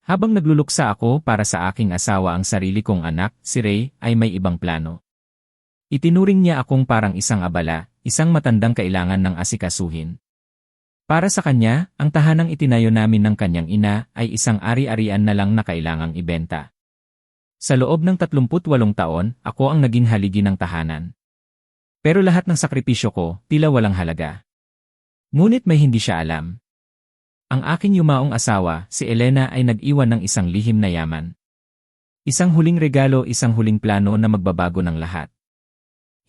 Habang nagluluksa ako para sa aking asawa ang sarili kong anak, si Ray ay may ibang plano. Itinuring niya akong parang isang abala, isang matandang kailangan ng asikasuhin. Para sa kanya, ang tahanang itinayo namin ng kanyang ina ay isang ari-arian na lang na kailangang ibenta. Sa loob ng 38 taon, ako ang naging haligi ng tahanan. Pero lahat ng sakripisyo ko, tila walang halaga. Ngunit may hindi siya alam. Ang aking yumaong asawa, si Elena ay nag-iwan ng isang lihim na yaman. Isang huling regalo, isang huling plano na magbabago ng lahat.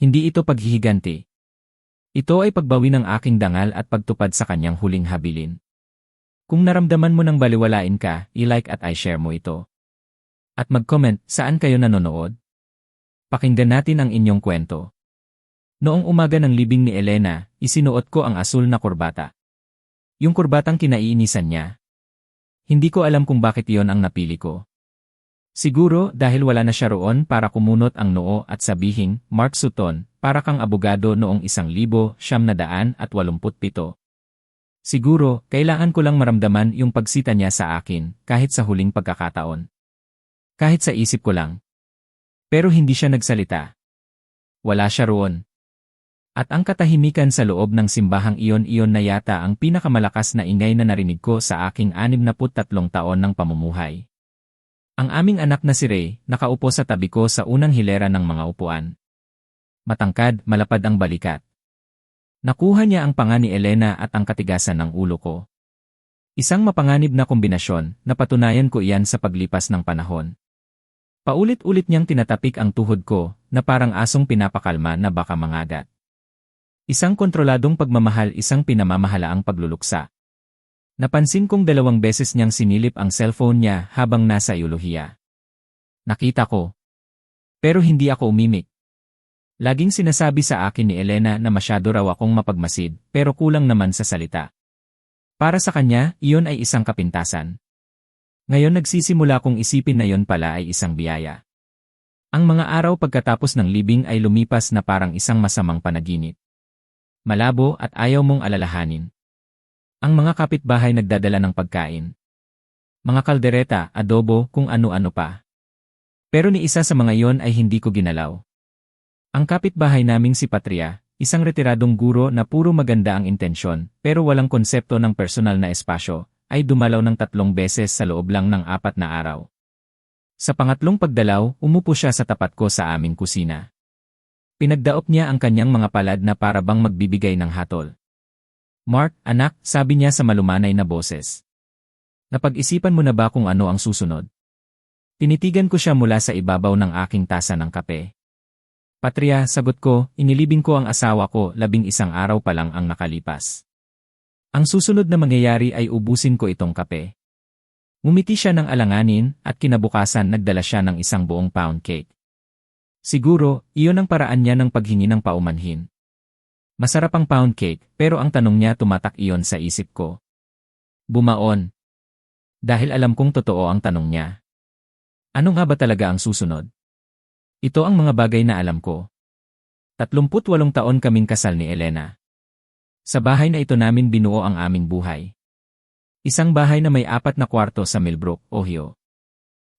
Hindi ito paghihiganti. Ito ay pagbawi ng aking dangal at pagtupad sa kanyang huling habilin. Kung naramdaman mo ng baliwalain ka, i-like at i-share mo ito. At mag-comment saan kayo nanonood. Pakinggan natin ang inyong kwento. Noong umaga ng libing ni Elena, isinuot ko ang asul na kurbata. Yung kurbatang kinaiinisan niya. Hindi ko alam kung bakit iyon ang napili ko. Siguro dahil wala na siya roon para kumunot ang noo at sabihing, Mark Sutton, para kang abogado noong 1987. Siguro, kailangan ko lang maramdaman yung pagsita niya sa akin, kahit sa huling pagkakataon. Kahit sa isip ko lang. Pero hindi siya nagsalita. Wala siya roon. At ang katahimikan sa loob ng simbahang iyon na yata ang pinakamalakas na ingay na narinig ko sa aking 63 taon ng pamumuhay. Ang aming anak na si Ray, nakaupo sa tabi ko sa unang hilera ng mga upuan. Matangkad, malapad ang balikat. Nakuha niya ang panga ni Elena at ang katigasan ng ulo ko. Isang mapanganib na kombinasyon, napatunayan ko iyan sa paglipas ng panahon. Paulit-ulit niyang tinatapik ang tuhod ko, na parang asong pinapakalma na baka mangagat. Isang kontroladong pagmamahal, isang pinamamahalaang pagluluksa. Napansin kong 2 beses niyang sinilip ang cellphone niya habang nasa eulohiya. Nakita ko. Pero hindi ako umimik. Laging sinasabi sa akin ni Elena na masyado raw akong mapagmasid, pero kulang naman sa salita. Para sa kanya, iyon ay isang kapintasan. Ngayon nagsisimula kong isipin na iyon pala ay isang biyaya. Ang mga araw pagkatapos ng libing ay lumipas na parang isang masamang panaginip. Malabo at ayaw mong alalahanin. Ang mga kapitbahay nagdadala ng pagkain. Mga kaldereta, adobo, kung ano-ano pa. Pero ni isa sa mga iyon ay hindi ko ginalaw. Ang kapitbahay naming si Patria, isang retiradong guro na puro maganda ang intensyon, pero walang konsepto ng personal na espasyo, ay dumalaw ng 3 beses sa loob lang ng 4 na araw. Sa pangatlong pagdalaw, umupo siya sa tapat ko sa aming kusina. Pinagdaop niya ang kanyang mga palad na para bang magbibigay ng hatol. Mark, anak, sabi niya sa malumanay na boses. Napag-isipan mo na ba kung ano ang susunod? Tinitigan ko siya mula sa ibabaw ng aking tasa ng kape. Patria, sagot ko, inilibing ko ang asawa ko, 11 araw pa lang ang nakalipas. Ang susunod na mangyayari ay ubusin ko itong kape. Ngumiti siya ng alanganin at kinabukasan nagdala siya ng 1 buong pound cake. Siguro, iyon ang paraan niya ng paghingi ng paumanhin. Masarap ang pound cake, pero ang tanong niya tumatak iyon sa isip ko. Bumaon. Dahil alam kong totoo ang tanong niya. Ano nga ba talaga ang susunod? Ito ang mga bagay na alam ko. 38 taon kaming kasal ni Elena. Sa bahay na ito namin binuo ang aming buhay. Isang bahay na may 4 na kwarto sa Millbrook, Ohio.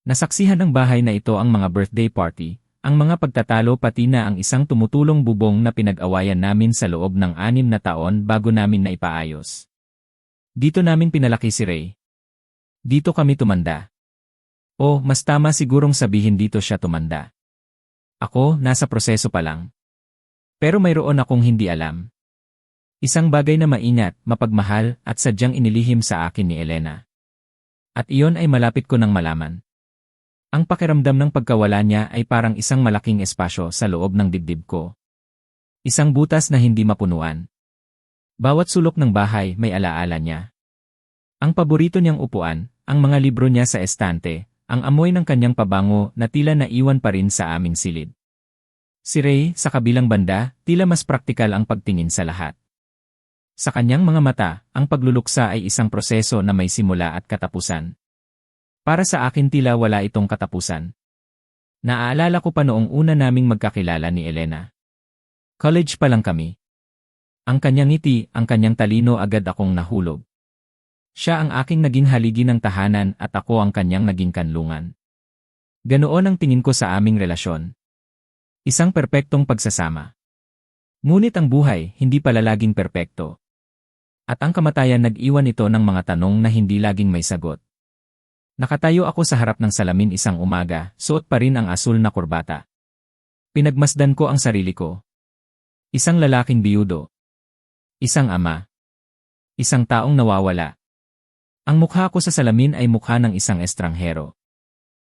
Nasaksihan ng bahay na ito ang mga birthday party, ang mga pagtatalo pati na ang isang tumutulong bubong na pinag-awayan namin sa loob ng 6 na taon bago namin naipaayos. Dito namin pinalaki si Ray. Dito kami tumanda. O, mas tama sigurong sabihin dito siya tumanda. Ako, nasa proseso pa lang. Pero mayroon akong hindi alam. Isang bagay na maingat, mapagmahal, at sadyang inilihim sa akin ni Elena. At iyon ay malapit ko nang malaman. Ang pakiramdam ng pagkawala niya ay parang isang malaking espasyo sa loob ng dibdib ko. Isang butas na hindi mapunuan. Bawat sulok ng bahay may alaala niya. Ang paborito niyang upuan, ang mga libro niya sa estante, ang amoy ng kanyang pabango na tila naiwan pa rin sa aming silid. Si Ray, sa kabilang banda, tila mas praktikal ang pagtingin sa lahat. Sa kanyang mga mata, ang pagluluksa ay isang proseso na may simula at katapusan. Para sa akin tila wala itong katapusan. Naaalala ko pa noong una naming magkakilala ni Elena. College pa lang kami. Ang kanyang ngiti, ang kanyang talino agad akong nahulog. Siya ang aking naging haligi ng tahanan at ako ang kanyang naging kanlungan. Ganoon ang tingin ko sa aming relasyon. Isang perpektong pagsasama. Ngunit ang buhay, hindi pala laging perpekto. At ang kamatayan nag-iwan ito ng mga tanong na hindi laging may sagot. Nakatayo ako sa harap ng salamin isang umaga, suot pa rin ang asul na kurbata. Pinagmasdan ko ang sarili ko. Isang lalaking biyudo. Isang ama. Isang taong nawawala. Ang mukha ko sa salamin ay mukha ng isang estranghero.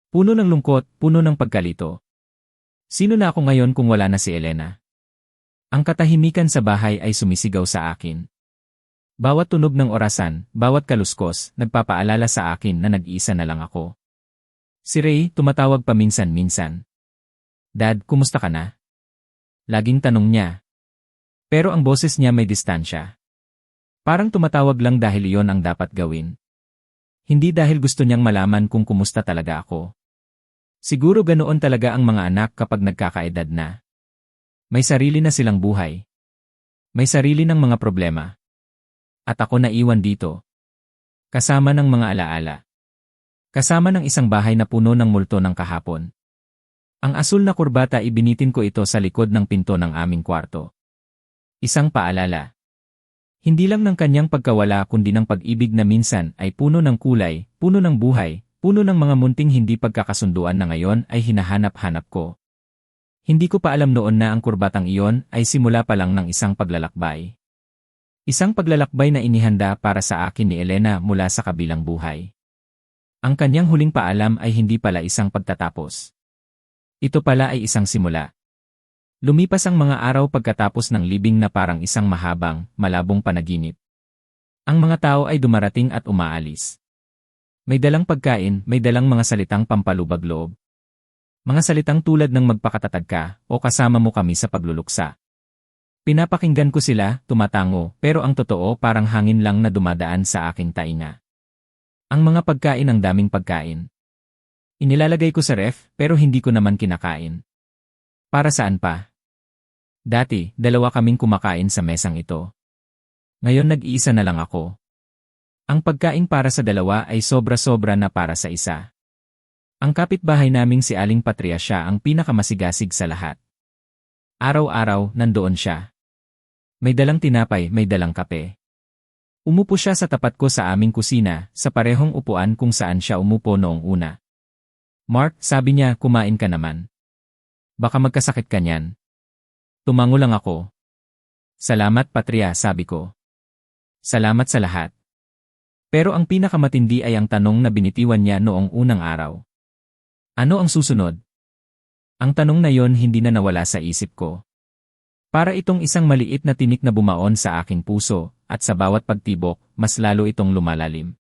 Puno ng lungkot, puno ng pagkalito. Sino na ako ngayon kung wala na si Elena? Ang katahimikan sa bahay ay sumisigaw sa akin. Bawat tunog ng orasan, bawat kaluskos, nagpapaalala sa akin na nag-iisa na lang ako. Si Ray tumatawag paminsan-minsan. Dad, kumusta ka na? Laging tanong niya. Pero ang boses niya may distansya. Parang tumatawag lang dahil iyon ang dapat gawin. Hindi dahil gusto niyang malaman kung kumusta talaga ako. Siguro ganoon talaga ang mga anak kapag nagkakaedad na. May sarili na silang buhay. May sarili ng mga problema. At ako naiwan dito. Kasama ng mga alaala. Kasama ng isang bahay na puno ng multo ng kahapon. Ang asul na kurbata ibinitin ko ito sa likod ng pinto ng aming kwarto. Isang paalala. Hindi lang ng kanyang pagkawala kundi ng pag-ibig na minsan ay puno ng kulay, puno ng buhay, puno ng mga munting hindi pagkakasunduan na ngayon ay hinahanap-hanap ko. Hindi ko pa alam noon na ang kurbatang iyon ay simula pa lang ng isang paglalakbay. Isang paglalakbay na inihanda para sa akin ni Elena mula sa kabilang buhay. Ang kanyang huling paalam ay hindi pala isang pagtatapos. Ito pala ay isang simula. Lumipas ang mga araw pagkatapos ng libing na parang isang mahabang, malabong panaginip. Ang mga tao ay dumarating at umaalis. May dalang pagkain, may dalang mga salitang pampalubag-loob. Mga salitang tulad ng magpakatatag ka o kasama mo kami sa pagluluksa. Pinapakinggan ko sila, tumatango, pero ang totoo parang hangin lang na dumadaan sa aking tainga. Ang mga pagkain ang daming pagkain. Inilalagay ko sa ref, pero hindi ko naman kinakain. Para saan pa? Dati, 2 kaming kumakain sa mesang ito. Ngayon nag-iisa na lang ako. Ang pagkain para sa 2 ay sobra-sobra na para sa isa. Ang kapitbahay naming si Aling Patria siya ang pinakamasigasig sa lahat. Araw-araw, nandoon siya. May dalang tinapay, may dalang kape. Umupo siya sa tapat ko sa aming kusina, sa parehong upuan kung saan siya umupo noong una. Mark, sabi niya, kumain ka naman. Baka magkasakit ka niyan. Tumango lang ako. Salamat Patria, sabi ko. Salamat sa lahat. Pero ang pinakamatindi ay ang tanong na binitiwan niya noong unang araw. Ano ang susunod? Ang tanong na yon hindi na nawala sa isip ko. Para itong isang maliit na tinik na bumaon sa aking puso, at sa bawat pagtibok, mas lalo itong lumalalim.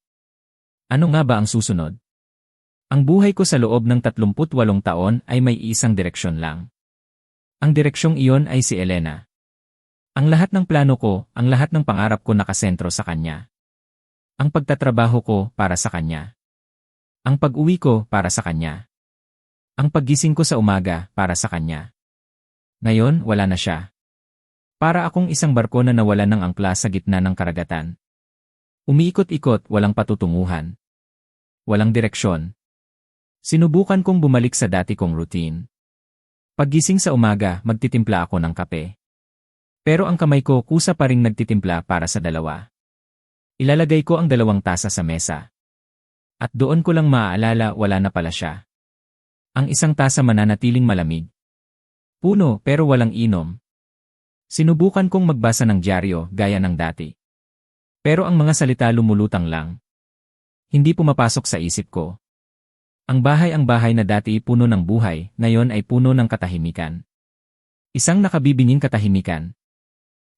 Ano nga ba ang susunod? Ang buhay ko sa loob ng 38 taon ay may isang direksyon lang. Ang direksyong iyon ay si Elena. Ang lahat ng plano ko, ang lahat ng pangarap ko nakasentro sa kanya. Ang pagtatrabaho ko para sa kanya. Ang pag-uwi ko para sa kanya. Ang paggising ko sa umaga para sa kanya. Ngayon, wala na siya. Para akong isang barko na nawala ng angkla sa gitna ng karagatan. Umiikot-ikot, walang patutunguhan. Walang direksyon. Sinubukan kong bumalik sa dati kong routine. Paggising sa umaga, magtitimpla ako ng kape. Pero ang kamay ko kusa pa ring nagtitimpla para sa 2. Ilalagay ko ang 2 tasa sa mesa. At doon ko lang maaalala wala na pala siya. Ang isang tasa mananatiling malamig. Puno pero walang inom. Sinubukan kong magbasa ng dyaryo gaya ng dati. Pero ang mga salita lumulutang lang. Hindi pumapasok sa isip ko. Ang bahay na dati puno ng buhay, ngayon ay puno ng katahimikan. Isang nakabibinging katahimikan.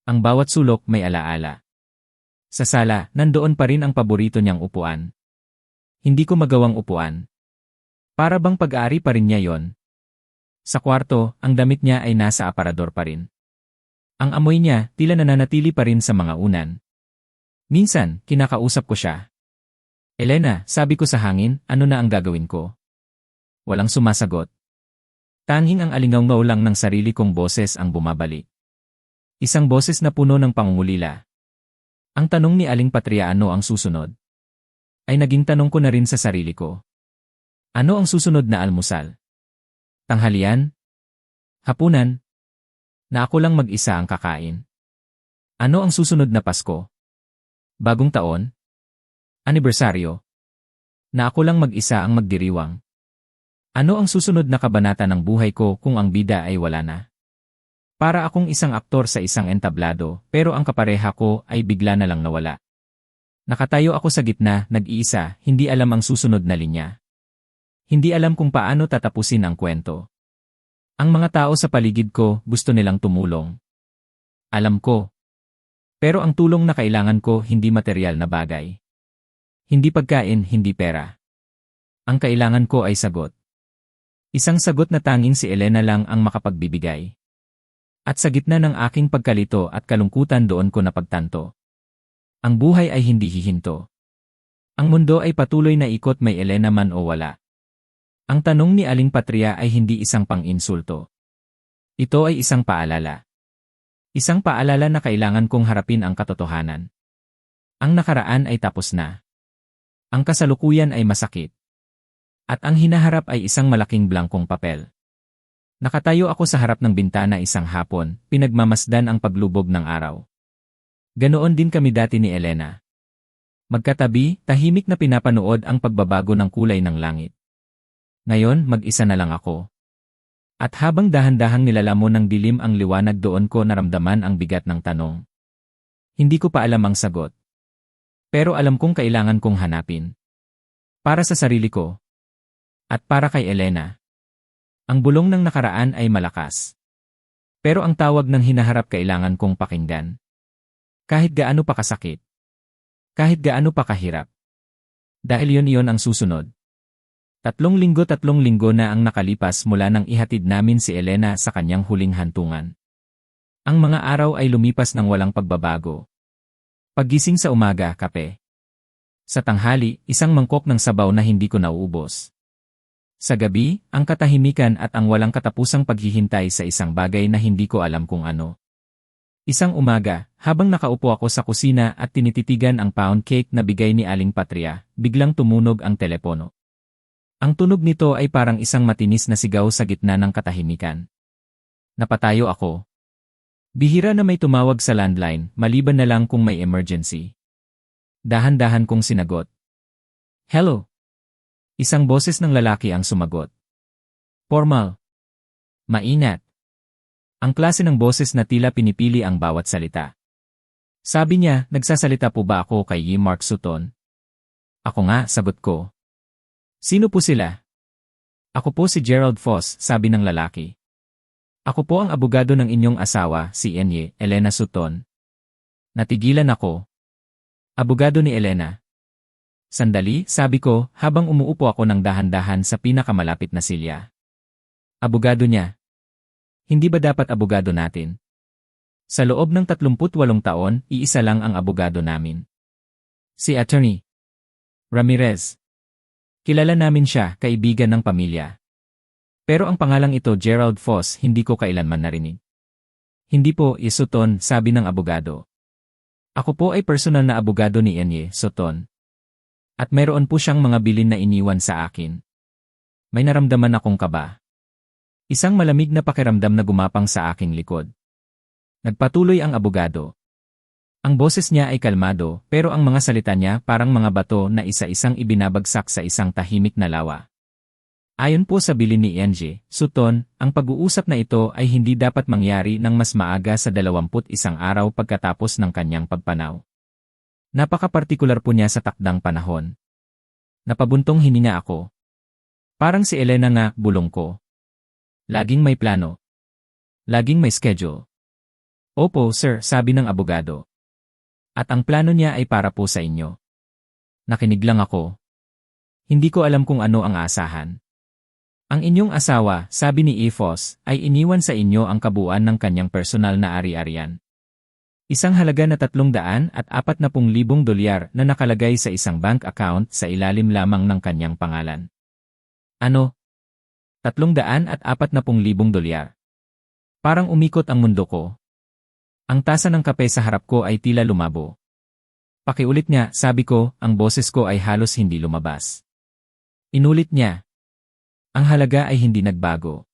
Ang bawat sulok may alaala. Sa sala, nandoon pa rin ang paborito niyang upuan. Hindi ko magawang upuan. Para bang pag-aari pa rin niya yon. Sa kwarto, ang damit niya ay nasa aparador pa rin. Ang amoy niya, tila nananatili pa rin sa mga unan. Minsan, kinakausap ko siya. Elena, sabi ko sa hangin, ano na ang gagawin ko? Walang sumasagot. Tanging ang alingaw-ngaw lang ng sarili kong boses ang bumabalik. Isang boses na puno ng pangungulila. Ang tanong ni Aling Patria, ano ang susunod? ay naging tanong ko na rin sa sarili ko. Ano ang susunod na almusal? Tanghalian? Hapunan? Na ako lang mag-isa ang kakain. Ano ang susunod na Pasko? Bagong taon? Anibersaryo? Na ako lang mag-isa ang magdiriwang. Ano ang susunod na kabanata ng buhay ko kung ang bida ay wala na? Para akong isang aktor sa isang entablado, pero ang kapareha ko ay bigla na lang nawala. Nakatayo ako sa gitna, nag-iisa, hindi alam ang susunod na linya. Hindi alam kung paano tatapusin ang kwento. Ang mga tao sa paligid ko gusto nilang tumulong. Alam ko. Pero ang tulong na kailangan ko hindi material na bagay. Hindi pagkain, hindi pera. Ang kailangan ko ay sagot. Isang sagot na tanging si Elena lang ang makapagbibigay. At sa gitna ng aking pagkalito at kalungkutan doon ko napagtanto. Ang buhay ay hindi hihinto. Ang mundo ay patuloy na ikot may Elena man o wala. Ang tanong ni Aling Patria ay hindi isang pang-insulto. Ito ay isang paalala. Isang paalala na kailangan kong harapin ang katotohanan. Ang nakaraan ay tapos na. Ang kasalukuyan ay masakit. At ang hinaharap ay isang malaking blangkong papel. Nakatayo ako sa harap ng bintana isang hapon, pinagmamasdan ang paglubog ng araw. Ganoon din kami dati ni Elena. Magkatabi, tahimik na pinapanood ang pagbabago ng kulay ng langit. Ngayon, mag-isa na lang ako. At habang dahan-dahang nilalamon ng dilim ang liwanag doon ko naramdaman ang bigat ng tanong. Hindi ko pa alam ang sagot. Pero alam kong kailangan kong hanapin. Para sa sarili ko. At para kay Elena. Ang bulong ng nakaraan ay malakas. Pero ang tawag ng hinaharap kailangan kong pakinggan. Kahit gaano pa kasakit. Kahit gaano pa kahirap. Dahil yun ang susunod. 3 linggo na ang nakalipas mula nang ihatid namin si Elena sa kanyang huling hantungan. Ang mga araw ay lumipas ng walang pagbabago. Paggising sa umaga, kape. Sa tanghali, isang mangkok ng sabaw na hindi ko nauubos. Sa gabi, ang katahimikan at ang walang katapusang paghihintay sa isang bagay na hindi ko alam kung ano. Isang umaga, habang nakaupo ako sa kusina at tinititigan ang pound cake na bigay ni Aling Patria, biglang tumunog ang telepono. Ang tunog nito ay parang isang matinis na sigaw sa gitna ng katahimikan. Napatayo ako. Bihira na may tumawag sa landline, maliban na lang kung may emergency. Dahan-dahan kong sinagot. Hello? Isang boses ng lalaki ang sumagot. Formal. Mainat. Ang klase ng boses na tila pinipili ang bawat salita. Sabi niya, nagsasalita po ba ako kay Y. Mark Sutton? Ako nga, sagot ko. Sino po sila? Ako po si Gerald Foss, sabi ng lalaki. Ako po ang abogado ng inyong asawa, si Enye, Elena Sutton. Natigilan ako. Abogado ni Elena. Sandali, sabi ko, habang umuupo ako ng dahan-dahan sa pinakamalapit na silya. Abogado niya. Hindi ba dapat abogado natin? Sa loob ng 38 taon, iisa lang ang abogado namin. Si Attorney Ramirez. Kilala namin siya, kaibigan ng pamilya. Pero ang pangalang ito Gerald Foss hindi ko kailanman narinig. Hindi po, Sutton, sabi ng abogado. Ako po ay personal na abogado ni Enye, Sutton. At mayroon po siyang mga bilin na iniwan sa akin. May naramdaman akong kaba. Isang malamig na pakiramdam na gumapang sa aking likod. Nagpatuloy ang abogado. Ang boses niya ay kalmado, pero ang mga salita niya parang mga bato na isa-isang ibinabagsak sa isang tahimik na lawa. Ayon po sa bilin ni Enye, Sutton, ang pag-uusap na ito ay hindi dapat mangyari ng mas maaga sa 21 araw pagkatapos ng kanyang pagpanaw. Napaka-partikular po niya sa takdang panahon. Napabuntong hininga ako. Parang si Elena nga, bulong ko. Laging may plano. Laging may schedule. Opo, sir, sabi ng abogado. At ang plano niya ay para po sa inyo. Nakinig lang ako. Hindi ko alam kung ano ang aasahan. Ang inyong asawa, sabi ni Foss, ay iniwan sa inyo ang kabuuan ng kanyang personal na ari-arian. Isang halaga na $340,000 na nakalagay sa isang bank account sa ilalim lamang ng kanyang pangalan. Ano? $340,000? Parang umikot ang mundo ko. Ang tasa ng kape sa harap ko ay tila lumabo. Pakiulit nga, sabi ko, ang boses ko ay halos hindi lumabas. Inulit niya. Ang halaga ay hindi nagbago.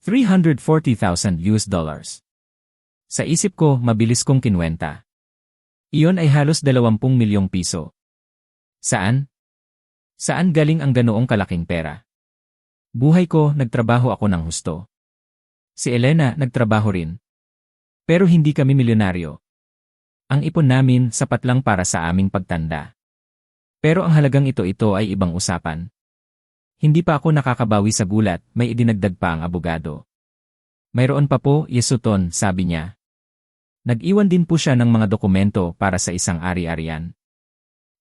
$340,000. Sa isip ko, mabilis kong kinwenta. Iyon ay halos 20 milyong piso. Saan? Saan galing ang ganoong kalaking pera? Buhay ko, nagtrabaho ako ng husto. Si Elena, nagtrabaho rin. Pero hindi kami milyonaryo. Ang ipon namin, sapat lang para sa aming pagtanda. Pero ang halagang ito ay ibang usapan. Hindi pa ako nakakabawi sa gulat, may idinagdag pa ang abogado. Mayroon pa po, Yesuton, sabi niya. Nag-iwan din po siya ng mga dokumento para sa isang ari-arian.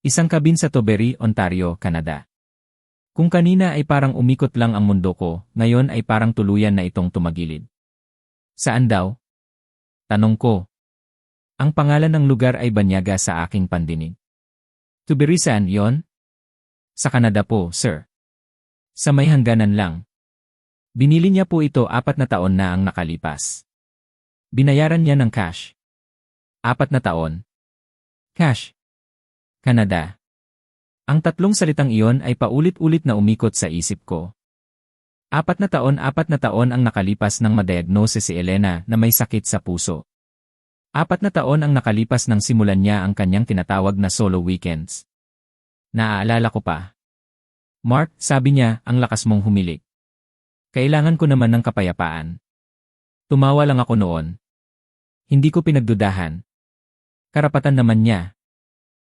Isang kabin sa Toberry, Ontario, Canada. Kung kanina ay parang umikot lang ang mundo ko, ngayon ay parang tuluyan na itong tumagilid. Saan daw? Tanong ko. Ang pangalan ng lugar ay banyaga sa aking pandinig. Toberry, saan yon? Sa Canada po, sir. Sa may hangganan lang. Binili niya po ito 4 na taon na ang nakalipas. Binayaran niya ng cash. 4 na taon. Cash. Canada. Ang tatlong salitang iyon ay paulit-ulit na umikot sa isip ko. 4 na taon ang nakalipas nang madiagnose si Elena na may sakit sa puso. 4 na taon ang nakalipas nang simulan niya ang kanyang tinatawag na solo weekends. Naaalala ko pa. Mark, sabi niya, ang lakas mong humilik. Kailangan ko naman ng kapayapaan. Tumawa lang ako noon. Hindi ko pinagdudahan. Karapatan naman niya.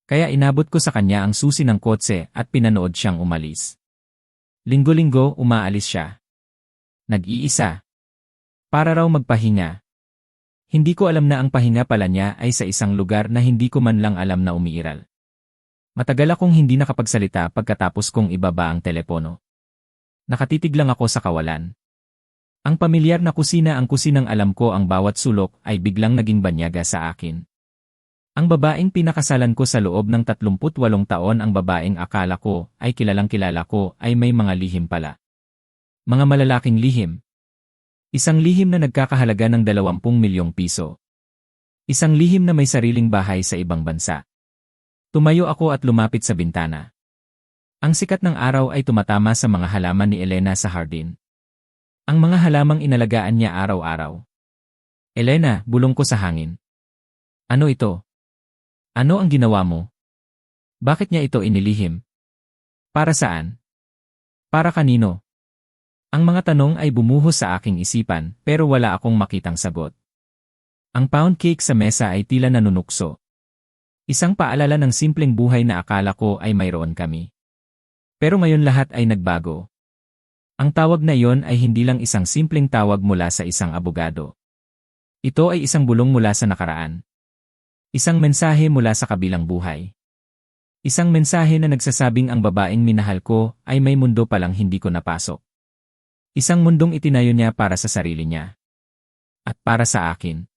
Kaya inabot ko sa kanya ang susi ng kotse at pinanood siyang umalis. Linggo-linggo umaalis siya. Nag-iisa. Para raw magpahinga. Hindi ko alam na ang pahinga pala niya ay sa isang lugar na hindi ko man lang alam na umiiral. Matagal akong hindi nakapagsalita pagkatapos kong ibaba ang telepono. Nakatitig lang ako sa kawalan. Ang pamilyar na kusina, ang kusinang alam ko ang bawat sulok ay biglang naging banyaga sa akin. Ang babaeng pinakasalan ko sa loob ng 38 taon, ang babaeng akala ko ay kilalang kilala ko, ay may mga lihim pala. Mga malalaking lihim. Isang lihim na nagkakahalaga ng 20 milyong piso. Isang lihim na may sariling bahay sa ibang bansa. Tumayo ako at lumapit sa bintana. Ang sikat ng araw ay tumatama sa mga halaman ni Elena sa hardin. Ang mga halamang inalagaan niya araw-araw. Elena, bulong ko sa hangin. Ano ito? Ano ang ginawa mo? Bakit niya ito inilihim? Para saan? Para kanino? Ang mga tanong ay bumuhos sa aking isipan pero wala akong makitang sagot. Ang pound cake sa mesa ay tila nanunukso. Isang paalala ng simpleng buhay na akala ko ay mayroon kami. Pero ngayon lahat ay nagbago. Ang tawag na iyon ay hindi lang isang simpleng tawag mula sa isang abogado. Ito ay isang bulong mula sa nakaraan. Isang mensahe mula sa kabilang buhay. Isang mensahe na nagsasabing ang babaeng minahal ko ay may mundo palang hindi ko napasok. Isang mundong itinayo niya para sa sarili niya. At para sa akin.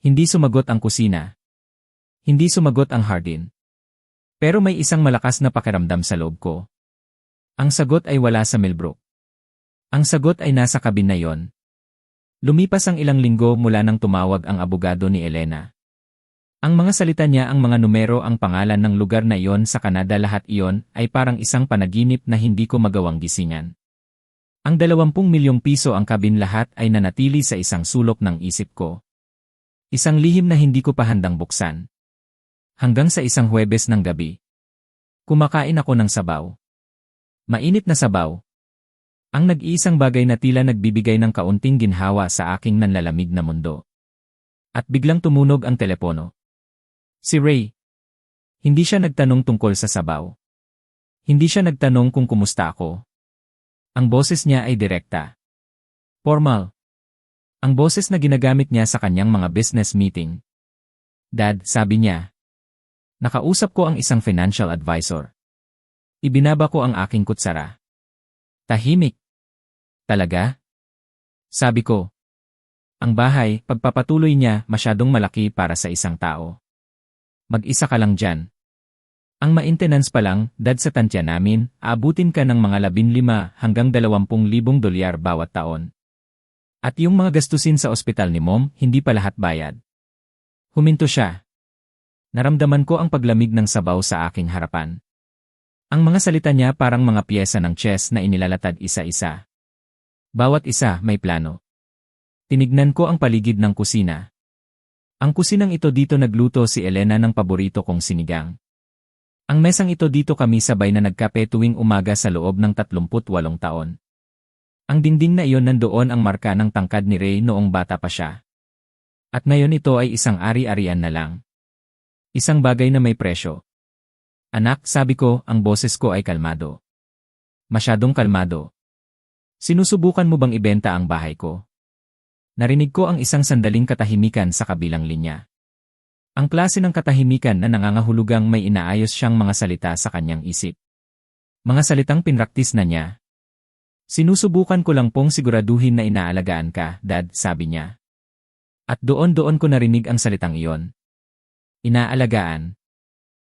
Hindi sumagot ang kusina. Hindi sumagot ang hardin. Pero may isang malakas na pakiramdam sa loob ko. Ang sagot ay wala sa Millbrook. Ang sagot ay nasa kabin na yon. Lumipas ang ilang linggo mula nang tumawag ang abogado ni Elena. Ang mga salita niya, ang mga numero, ang pangalan ng lugar na iyon sa Canada, lahat iyon ay parang isang panaginip na hindi ko magawang gisingan. Ang 20 milyong piso, ang kabin, lahat ay nanatili sa isang sulok ng isip ko. Isang lihim na hindi ko pa handang buksan. Hanggang sa isang Huwebes ng gabi. Kumakain ako ng sabaw. Mainit na sabaw. Ang nag-iisang bagay na tila nagbibigay ng kaunting ginhawa sa aking nanlalamig na mundo. At biglang tumunog ang telepono. Si Ray. Hindi siya nagtanong tungkol sa sabaw. Hindi siya nagtanong kung kumusta ako. Ang boses niya ay direkta. Formal. Ang boses na ginagamit niya sa kanyang mga business meeting. Dad, sabi niya. Nakausap ko ang isang financial advisor. Ibinaba ko ang aking kutsara. Tahimik. Talaga? Sabi ko. Ang bahay, pagpapatuloy niya, masyadong malaki para sa isang tao. Mag-isa ka lang dyan. Ang maintenance pa lang, dad, sa tantya namin, aabutin ka ng mga 15 hanggang 20,000 dolyar bawat taon. At yung mga gastusin sa ospital ni Mom, hindi pa lahat bayad. Huminto siya. Naramdaman ko ang paglamig ng sabaw sa aking harapan. Ang mga salita niya parang mga piyesa ng chess na inilalatad isa-isa. Bawat isa may plano. Tinignan ko ang paligid ng kusina. Ang kusinang ito dito nagluto si Elena ng paborito kong sinigang. Ang mesang ito dito kami sabay na nagkape tuwing umaga sa loob ng 38 taon. Ang dingding na iyon nandoon ang marka ng tangkad ni Ray noong bata pa siya. At ngayon ito ay isang ari-arian na lang. Isang bagay na may presyo. Anak, sabi ko, ang boses ko ay kalmado. Masyadong kalmado. Sinusubukan mo bang ibenta ang bahay ko? Narinig ko ang isang sandaling katahimikan sa kabilang linya. Ang klase ng katahimikan na nangangahulugang may inaayos siyang mga salita sa kanyang isip. Mga salitang pinraktis na niya. Sinusubukan ko lang pong siguraduhin na inaalagaan ka, Dad, sabi niya. At doon ko narinig ang salitang iyon. Inaalagaan.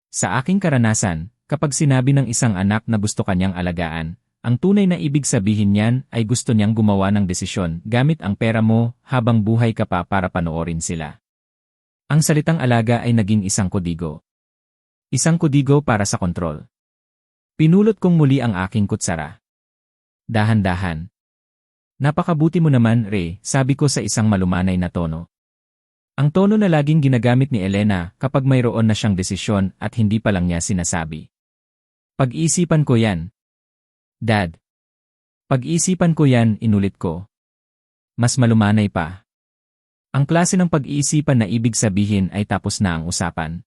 Sa aking karanasan, kapag sinabi ng isang anak na gusto kanyang alagaan, ang tunay na ibig sabihin niyan ay gusto niyang gumawa ng desisyon gamit ang pera mo habang buhay ka pa para panoorin sila. Ang salitang alaga ay naging isang kodigo. Isang kodigo para sa kontrol. Pinulot kong muli ang aking kutsara. Dahan-dahan. Napakabuti mo naman, Ray, sabi ko sa isang malumanay na tono. Ang tono na laging ginagamit ni Elena kapag mayroon na siyang desisyon at hindi pa lang niya sinasabi. Pag-iisipan ko yan. Dad. Pag-iisipan ko yan, inulit ko. Mas malumanay pa. Ang klase ng pag-iisipan na ibig sabihin ay tapos na ang usapan.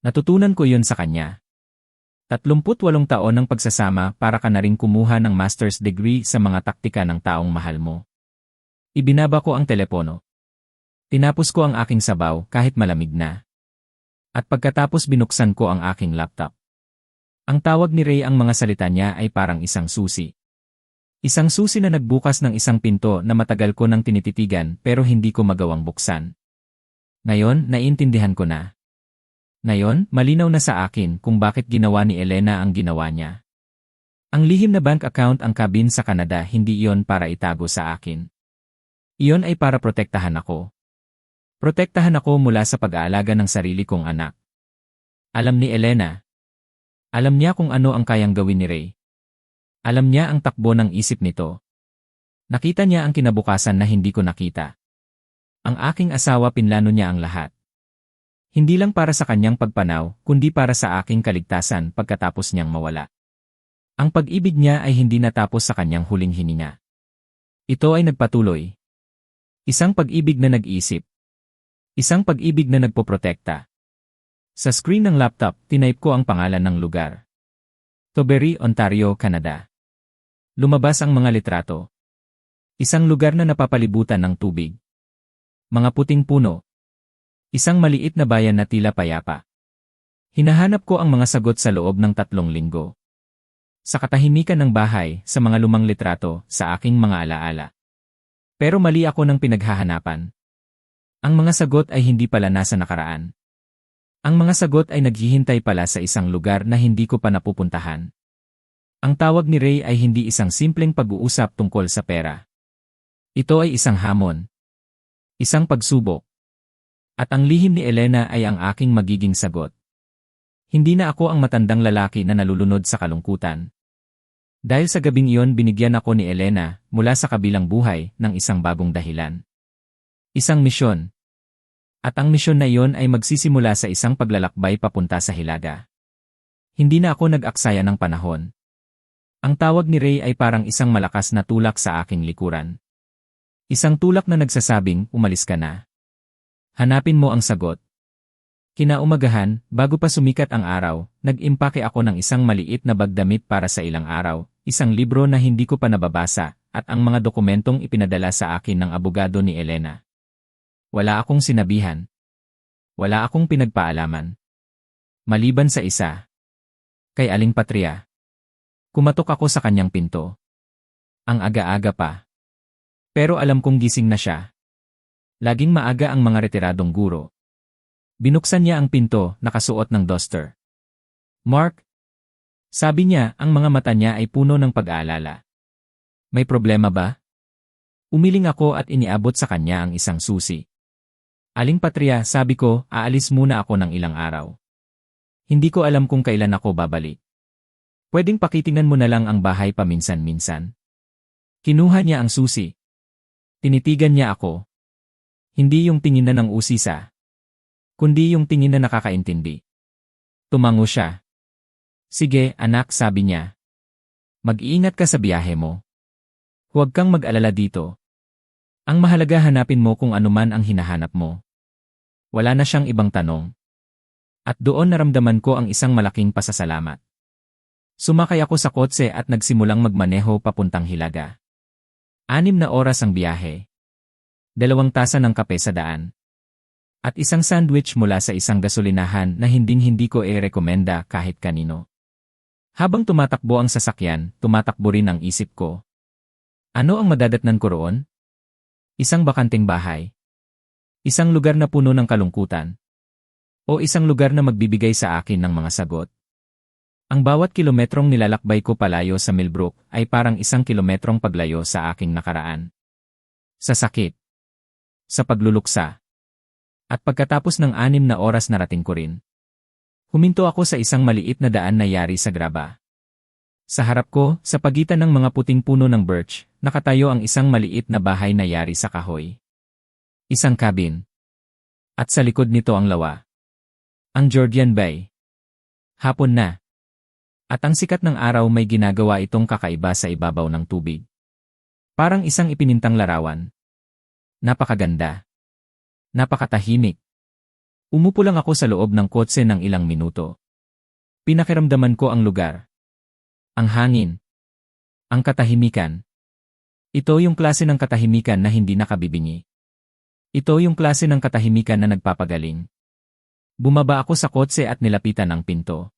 Natutunan ko yun sa kanya. 38 taon ng pagsasama para ka na rin kumuha ng master's degree sa mga taktika ng taong mahal mo. Ibinaba ko ang telepono. Tinapos ko ang aking sabaw kahit malamig na. At pagkatapos binuksan ko ang aking laptop. Ang tawag ni Ray, ang mga salita niya ay parang isang susi. Isang susi na nagbukas ng isang pinto na matagal ko nang tinititigan pero hindi ko magawang buksan. Ngayon, naiintindihan ko na. Ngayon, malinaw na sa akin kung bakit ginawa ni Elena ang ginawa niya. Ang lihim na bank account ang cabin sa Canada, hindi iyon para itago sa akin. Iyon ay para protektahan ako. Protektahan ako mula sa pag-aalaga ng sarili kong anak. Alam ni Elena. Alam niya kung ano ang kayang gawin ni Ray. Alam niya ang takbo ng isip nito. Nakita niya ang kinabukasan na hindi ko nakita. Ang aking asawa, pinlano niya ang lahat. Hindi lang para sa kanyang pagpanaw, kundi para sa aking kaligtasan pagkatapos niyang mawala. Ang pag-ibig niya ay hindi natapos sa kanyang huling hininga. Ito ay nagpatuloy. Isang pag-ibig na nag-iisip. Isang pag-ibig na nagpoprotekta. Sa screen ng laptop, tinype ko ang pangalan ng lugar. Toberry, Ontario, Canada. Lumabas ang mga litrato. Isang lugar na napapalibutan ng tubig. Mga puting puno. Isang maliit na bayan na tila payapa. Hinahanap ko ang mga sagot sa loob ng 3 linggo. Sa katahimikan ng bahay, sa mga lumang litrato, sa aking mga alaala. Pero mali ako ng pinaghahanapan. Ang mga sagot ay hindi pala nasa nakaraan. Ang mga sagot ay naghihintay pala sa isang lugar na hindi ko pa napupuntahan. Ang tawag ni Ray ay hindi isang simpleng pag-uusap tungkol sa pera. Ito ay isang hamon. Isang pagsubok. At ang lihim ni Elena ay ang aking magiging sagot. Hindi na ako ang matandang lalaki na nalulunod sa kalungkutan. Dahil sa gabing iyon, binigyan ako ni Elena, mula sa kabilang buhay, ng isang bagong dahilan. Isang misyon. At ang misyon na iyon ay magsisimula sa isang paglalakbay papunta sa Hilaga. Hindi na ako nag-aksaya ng panahon. Ang tawag ni Ray ay parang isang malakas na tulak sa aking likuran. Isang tulak na nagsasabing, umalis ka na. Hanapin mo ang sagot. Kinaumagahan, bago pa sumikat ang araw, nag-impake ako ng isang maliit na bagdamit para sa ilang araw, isang libro na hindi ko pa nababasa, at ang mga dokumentong ipinadala sa akin ng abogado ni Elena. Wala akong sinabihan. Wala akong pinagpaalaman. Maliban sa isa. Kay Aling Patria. Kumatok ako sa kanyang pinto. Ang aga-aga pa. Pero alam kong gising na siya. Laging maaga ang mga retiradong guro. Binuksan niya ang pinto, nakasuot ng duster. Mark? Sabi niya, ang mga mata niya ay puno ng pag-aalala. May problema ba? Umiling ako at iniabot sa kanya ang isang susi. Aling Patria, sabi ko, aalis muna ako ng ilang araw. Hindi ko alam kung kailan ako babalik. Pwedeng pakitingnan mo na lang ang bahay paminsan-minsan. Kinuha niya ang susi. Tinitigan niya ako. Hindi yung tingin na ng usisa, kundi yung tingin na nakakaintindi. Tumango siya. Sige, anak, sabi niya. Mag-iingat ka sa biyahe mo. Huwag kang mag-alala dito. Ang mahalaga, hanapin mo kung anuman ang hinahanap mo. Wala na siyang ibang tanong. At doon naramdaman ko ang isang malaking pasasalamat. Sumakay ako sa kotse at nagsimulang magmaneho papuntang Hilaga. 6 na oras ang biyahe. 2 tasa ng kape sa daan. At isang sandwich mula sa isang gasolinahan na hinding-hindi ko i-rekomenda kahit kanino. Habang tumatakbo ang sasakyan, tumatakbo rin ang isip ko. Ano ang madadatnan ko roon? Isang bakanteng bahay. Isang lugar na puno ng kalungkutan. O isang lugar na magbibigay sa akin ng mga sagot. Ang bawat kilometrong nilalakbay ko palayo sa Millbrook ay parang 1 kilometrong paglayo sa aking nakaraan. Sa sakit. Sa pagluluksa. At pagkatapos ng 6 na oras narating ko rin. Huminto ako sa isang maliit na daan na yari sa graba. Sa harap ko, sa pagitan ng mga puting puno ng birch, nakatayo ang isang maliit na bahay na yari sa kahoy. Isang cabin. At sa likod nito ang lawa. Ang Georgian Bay. Hapon na. At ang sikat ng araw may ginagawa itong kakaiba sa ibabaw ng tubig. Parang isang ipinintang larawan. Napakaganda. Napakatahimik. Umupo lang ako sa loob ng kotse ng ilang minuto. Pinakiramdaman ko ang lugar. Ang hangin. Ang katahimikan. Ito yung klase ng katahimikan na hindi nakabibingi. Ito yung klase ng katahimikan na nagpapagaling. Bumaba ako sa kotse at nilapitan ang pinto.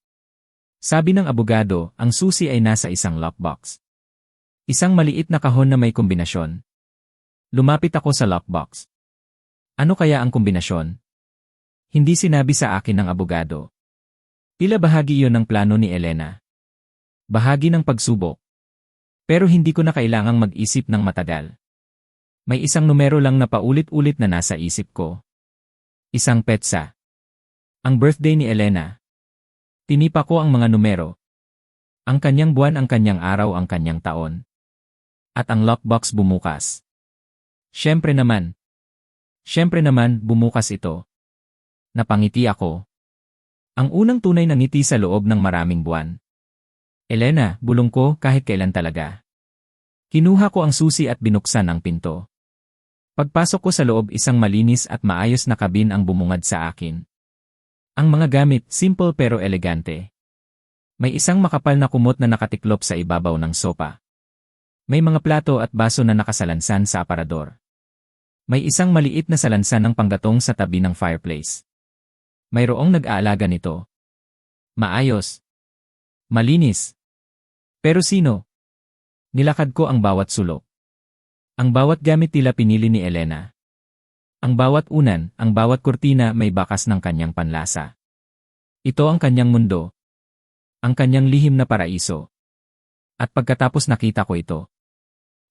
Sabi ng abogado, ang susi ay nasa isang lockbox. Isang maliit na kahon na may kombinasyon. Lumapit ako sa lockbox. Ano kaya ang kombinasyon? Hindi sinabi sa akin ng abogado. Tila bahagi iyon ng plano ni Elena. Bahagi ng pagsubok. Pero hindi ko na kailangang mag-isip ng matagal. May isang numero lang na paulit-ulit na nasa isip ko. Isang petsa. Ang birthday ni Elena. Tinipa ko ang mga numero. Ang kanyang buwan, ang kanyang araw, ang kanyang taon. At ang lockbox bumukas. Siyempre naman, bumukas ito. Napangiti ako. Ang unang tunay na ngiti sa loob ng maraming buwan. Elena, bulong ko kahit kailan talaga. Kinuha ko ang susi at binuksan ang pinto. Pagpasok ko sa loob, isang malinis at maayos na kabin ang bumungad sa akin. Ang mga gamit, simple pero elegante. May isang makapal na kumot na nakatiklop sa ibabaw ng sopa. May mga plato at baso na nakasalansan sa aparador. May isang maliit na salansan ng panggatong sa tabi ng fireplace. Mayroong nag-aalaga nito. Maayos. Malinis. Pero sino? Nilakad ko ang bawat sulok. Ang bawat gamit tila pinili ni Elena. Ang bawat unan, ang bawat kurtina may bakas ng kanyang panlasa. Ito ang kanyang mundo. Ang kanyang lihim na paraiso. At pagkatapos nakita ko ito.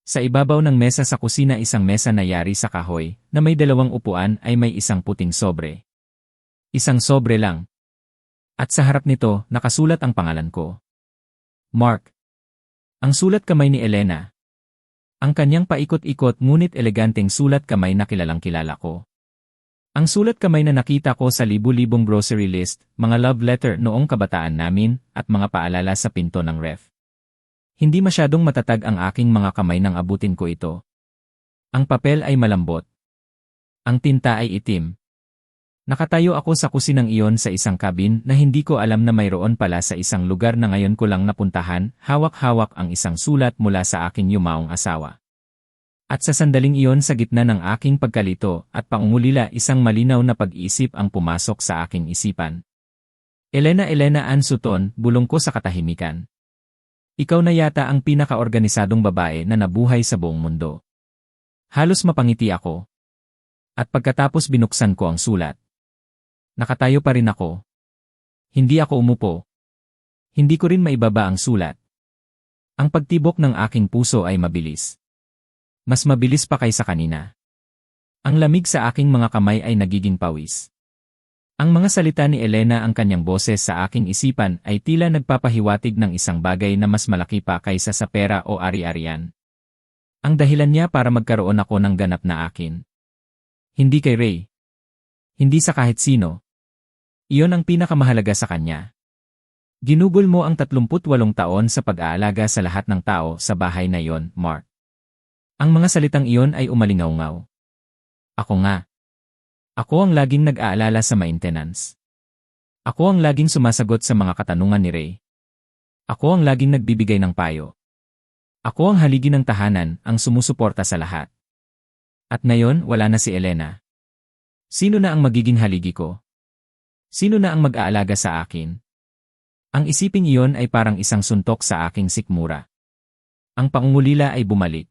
Sa ibabaw ng mesa sa kusina, isang mesa na yari sa kahoy, na may 2 upuan ay may isang puting sobre. Isang sobre lang. At sa harap nito, nakasulat ang pangalan ko. Mark. Ang sulat kamay ni Elena. Ang kanyang paikot-ikot ngunit eleganteng sulat kamay na kilalang kilala ko. Ang sulat kamay na nakita ko sa libu-libong grocery list, mga love letter noong kabataan namin, at mga paalala sa pinto ng ref. Hindi masyadong matatag ang aking mga kamay nang abutin ko ito. Ang papel ay malambot. Ang tinta ay itim. Nakatayo ako sa kusinang iyon sa isang cabin na hindi ko alam na mayroon pala sa isang lugar na ngayon ko lang napuntahan, hawak-hawak ang isang sulat mula sa aking yumaong asawa. At sa sandaling iyon, sa gitna ng aking pagkalito at pangungulila, isang malinaw na pag-iisip ang pumasok sa aking isipan. Elena Ann Sutton, bulong ko sa katahimikan. Ikaw na yata ang pinaka-organisadong babae na nabuhay sa buong mundo. Halos mapangiti ako. At pagkatapos binuksan ko ang sulat. Nakatayo pa rin ako. Hindi ako umupo. Hindi ko rin maibaba ang sulat. Ang pagtibok ng aking puso ay mabilis. Mas mabilis pa kaysa kanina. Ang lamig sa aking mga kamay ay nagiging pawis. Ang mga salita ni Elena ang kanyang boses sa aking isipan ay tila nagpapahiwatig ng isang bagay na mas malaki pa kaysa sa pera o ari-arian. Ang dahilan niya para magkaroon ako ng ganap na akin. Hindi kay Ray. Hindi sa kahit sino. Iyon ang pinakamahalaga sa kanya. Ginugol mo ang 38 taon sa pag-aalaga sa lahat ng tao sa bahay na iyon, Mark. Ang mga salitang iyon ay umalingaw-ngaw. Ako nga. Ako ang laging nag-aalala sa maintenance. Ako ang laging sumasagot sa mga katanungan ni Ray. Ako ang laging nagbibigay ng payo. Ako ang haligi ng tahanan, ang sumusuporta sa lahat. At ngayon, wala na si Elena. Sino na ang magiging haligi ko? Sino na ang mag-aalaga sa akin? Ang isiping iyon ay parang isang suntok sa aking sikmura. Ang pangungulila ay bumalik.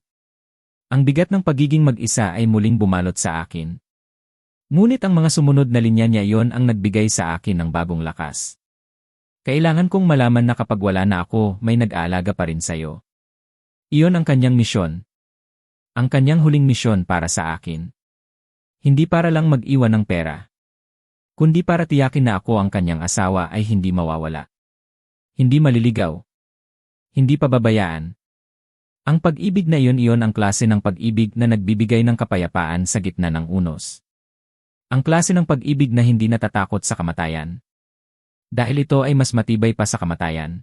Ang bigat ng pagiging mag-isa ay muling bumalot sa akin. Ngunit ang mga sumunod na linya niya iyon ang nagbigay sa akin ng bagong lakas. Kailangan kong malaman na kapag wala na ako, may nag-aalaga pa rin sa'yo. Iyon ang kanyang misyon. Ang kanyang huling misyon para sa akin. Hindi para lang mag-iwan ng pera. Kundi para tiyakin na ako ang kanyang asawa ay hindi mawawala. Hindi maliligaw. Hindi pababayaan. Ang pag-ibig na iyon ang klase ng pag-ibig na nagbibigay ng kapayapaan sa gitna ng unos. Ang klase ng pag-ibig na hindi natatakot sa kamatayan. Dahil ito ay mas matibay pa sa kamatayan.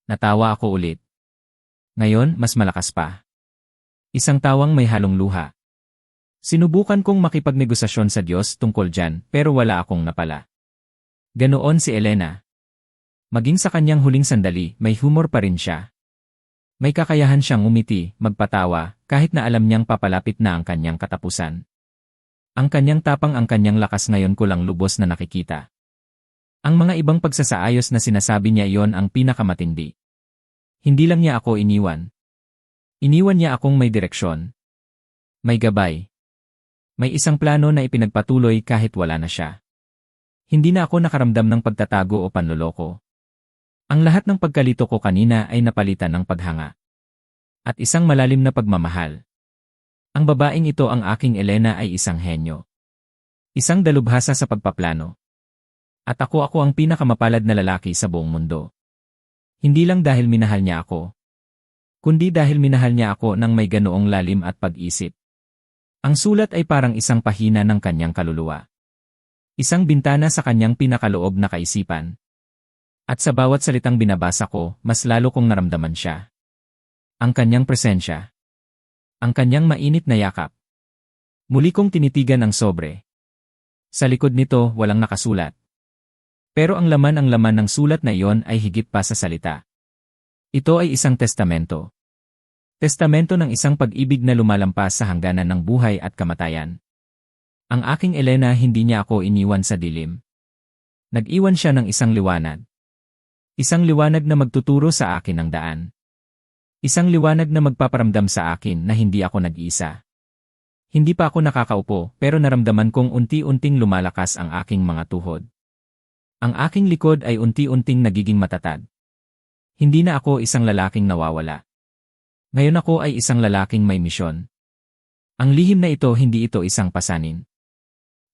Natawa ako ulit. Ngayon, mas malakas pa. Isang tawang may halong luha. Sinubukan kong makipagnegosasyon sa Diyos tungkol dyan pero wala akong napala. Ganoon si Elena. Maging sa kanyang huling sandali, may humor pa rin siya. May kakayahan siyang umiti, magpatawa, kahit na alam niyang papalapit na ang kanyang katapusan. Ang kanyang tapang, ang kanyang lakas ngayon ko lang lubos na nakikita. Ang mga ibang pagsasaayos na sinasabi niya iyon ang pinakamatindi. Hindi lang niya ako iniwan. Iniwan niya akong may direksyon. May gabay. May isang plano na ipinagpatuloy kahit wala na siya. Hindi na ako nakaramdam ng pagtatago o panloloko. Ang lahat ng pagkalito ko kanina ay napalitan ng paghanga. At isang malalim na pagmamahal. Ang babaeng ito, ang aking Elena, ay isang henyo. Isang dalubhasa sa pagpaplano. At ako ang pinakamapalad na lalaki sa buong mundo. Hindi lang dahil minahal niya ako. Kundi dahil minahal niya ako ng may ganoong lalim at pag-isip. Ang sulat ay parang isang pahina ng kanyang kaluluwa. Isang bintana sa kanyang pinakaloob na kaisipan. At sa bawat salitang binabasa ko, mas lalo kong naramdaman siya. Ang kanyang presensya. Ang kanyang mainit na yakap. Muli kong tinitigan ang sobre. Sa likod nito, walang nakasulat. Pero ang laman ng sulat na iyon ay higit pa sa salita. Ito ay isang testamento. Testamento ng isang pag-ibig na lumalampas sa hangganan ng buhay at kamatayan. Ang aking Elena, hindi niya ako iniwan sa dilim. Nag-iwan siya ng isang liwanag. Isang liwanag na magtuturo sa akin ng daan. Isang liwanag na magpaparamdam sa akin na hindi ako nag-iisa. Hindi pa ako nakakaupo, pero naramdaman kong unti-unting lumalakas ang aking mga tuhod. Ang aking likod ay unti-unting nagiging matatag. Hindi na ako isang lalaking nawawala. Ngayon ako ay isang lalaking may misyon. Ang lihim na ito, hindi ito isang pasanin.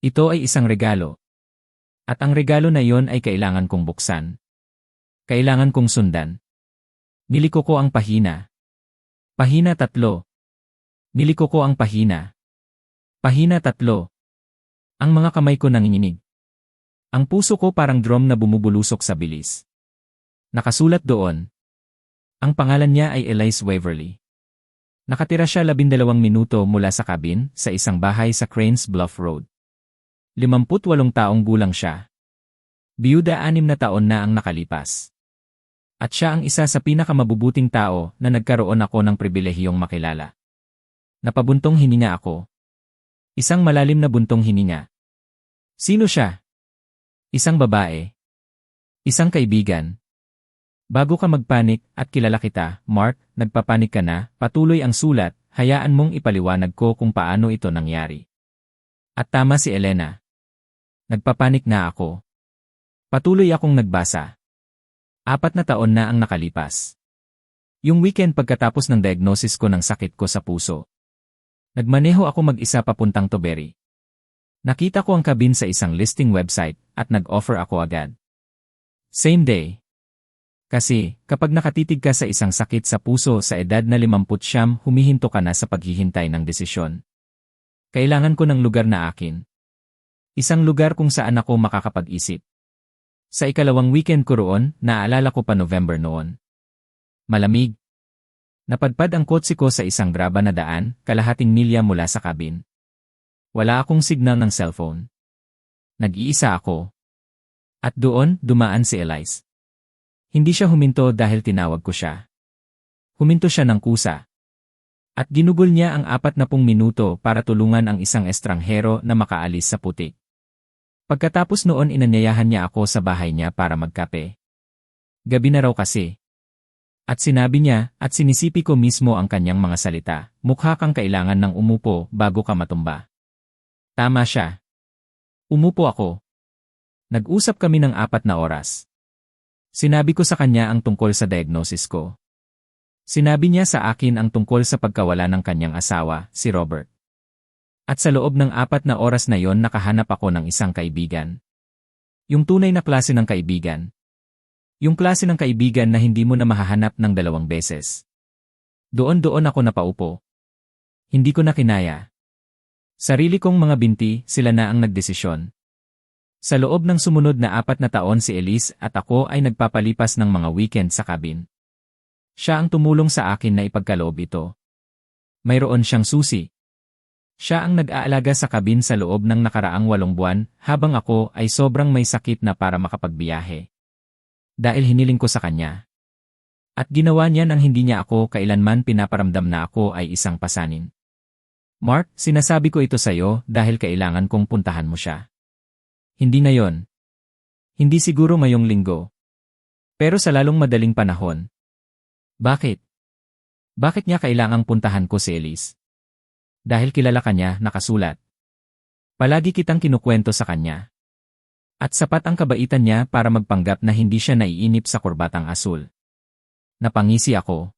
Ito ay isang regalo. At ang regalo na iyon ay kailangan kong buksan. Kailangan kong sundan. Niliko ko ang pahina. Pahina 3. Niliko ko ang pahina. Pahina 3. Ang mga kamay ko nanginginig. Ang puso ko parang drum na bumubulusok sa bilis. Nakasulat doon. Ang pangalan niya ay Elise Waverly. Nakatira siya 12 minuto mula sa cabin sa isang bahay sa Cranes Bluff Road. 58 taong gulang siya. Biyuda, 6 na taon na ang nakalipas. At siya ang isa sa pinakamabubuting tao na nagkaroon ako ng pribilehiyong makilala. Napabuntong hininga ako. Isang malalim na buntong hininga. Sino siya? Isang babae. Isang kaibigan. Bago ka magpanik at kilala kita, Mark, nagpapanik ka na, patuloy ang sulat, hayaan mong ipaliwanag ko kung paano ito nangyari. At tama si Elena. Nagpapanik na ako. Patuloy akong nagbasa. 4 na taon na ang nakalipas. Yung weekend pagkatapos ng diagnosis ko ng sakit ko sa puso. Nagmaneho ako mag-isa papuntang Tuberi. Nakita ko ang cabin sa isang listing website at nag-offer ako agad. Same day. Kasi, kapag nakatitig ka sa isang sakit sa puso sa edad na 50, humihinto ka na sa paghihintay ng desisyon. Kailangan ko ng lugar na akin. Isang lugar kung saan ako makakapag-isip. Sa ikalawang weekend ko roon, naalala ko pa November noon. Malamig. Napadpad ang kotse ko sa isang graba na daan, kalahating milya mula sa cabin. Wala akong signal ng cellphone. Nag-iisa ako. At doon, dumaan si Elise. Hindi siya huminto dahil tinawag ko siya. Huminto siya ng kusa. At ginugol niya ang 40 minuto para tulungan ang isang estranghero na makaalis sa putik. Pagkatapos noon inanyayahan niya ako sa bahay niya para magkape. Gabi na raw kasi. At sinabi niya, at sinisipi ko mismo ang kanyang mga salita, mukha kang kailangan ng umupo bago ka matumba. Tama siya. Umupo ako. Nag-usap kami ng 4 na oras. Sinabi ko sa kanya ang tungkol sa diagnosis ko. Sinabi niya sa akin ang tungkol sa pagkawala ng kanyang asawa, si Robert. At sa loob ng 4 na oras na yon nakahanap ako ng isang kaibigan. Yung tunay na klase ng kaibigan. Yung klase ng kaibigan na hindi mo na mahahanap ng 2 beses. Doon ako napaupo. Hindi ko na kinaya. Sarili kong mga binti, sila na ang nagdesisyon. Sa loob ng sumunod na 4 na taon si Elise at ako ay nagpapalipas ng mga weekend sa cabin. Siya ang tumulong sa akin na ipagkaloob ito. Mayroon siyang susi. Siya ang nag-aalaga sa cabin sa loob ng nakaraang 8 buwan habang ako ay sobrang may sakit na para makapagbiyahe. Dahil hiniling ko sa kanya. At ginawa niya nang hindi niya ako kailanman pinaparamdam na ako ay isang pasanin. Mark, sinasabi ko ito sa'yo dahil kailangan kong puntahan mo siya. Hindi na yon. Hindi siguro ngayong linggo. Pero sa lalong madaling panahon. Bakit? Bakit niya kailangang puntahan ko si Elise? Dahil kilala ka niya, nakasulat. Palagi kitang kinukwento sa kanya. At sapat ang kabaitan niya para magpanggap na hindi siya naiinip sa kurbatang asul. Napangisi ako.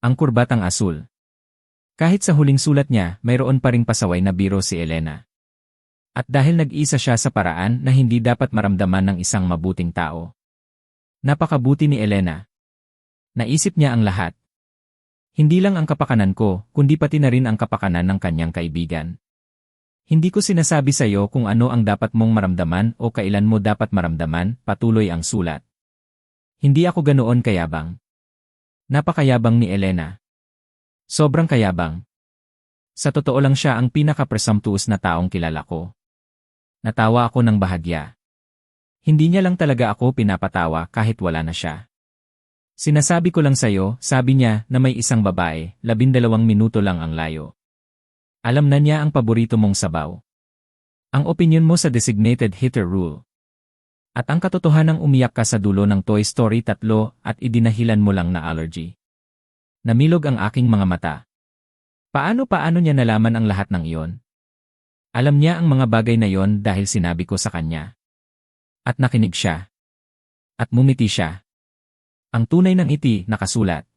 Ang kurbatang asul. Kahit sa huling sulat niya, mayroon pa ring pasaway na biro si Elena. At dahil nag-isa siya sa paraan na hindi dapat maramdaman ng isang mabuting tao. Napakabuti ni Elena. Naisip niya ang lahat. Hindi lang ang kapakanan ko, kundi pati na rin ang kapakanan ng kanyang kaibigan. Hindi ko sinasabi sa iyo kung ano ang dapat mong maramdaman o kailan mo dapat maramdaman, patuloy ang sulat. Hindi ako ganoon kayabang. Napakayabang ni Elena. Sobrang kayabang. Sa totoo lang siya ang pinaka-presumptuous na taong kilala ko. Natawa ako ng bahagya. Hindi niya lang talaga ako pinapatawa kahit wala na siya. Sinasabi ko lang sa'yo, sabi niya na may isang babae, 12 minuto lang ang layo. Alam na niya ang paborito mong sabaw. Ang opinyon mo sa designated hitter rule. At ang katotohanang umiyak ka sa dulo ng Toy Story 3 at idinahilan mo lang na allergy. Namilog ang aking mga mata. Paano niya nalaman ang lahat ng iyon? Alam niya ang mga bagay na iyon dahil sinabi ko sa kanya. At nakinig siya. At mumiti siya. Ang tunay ng ngiti, nakasulat.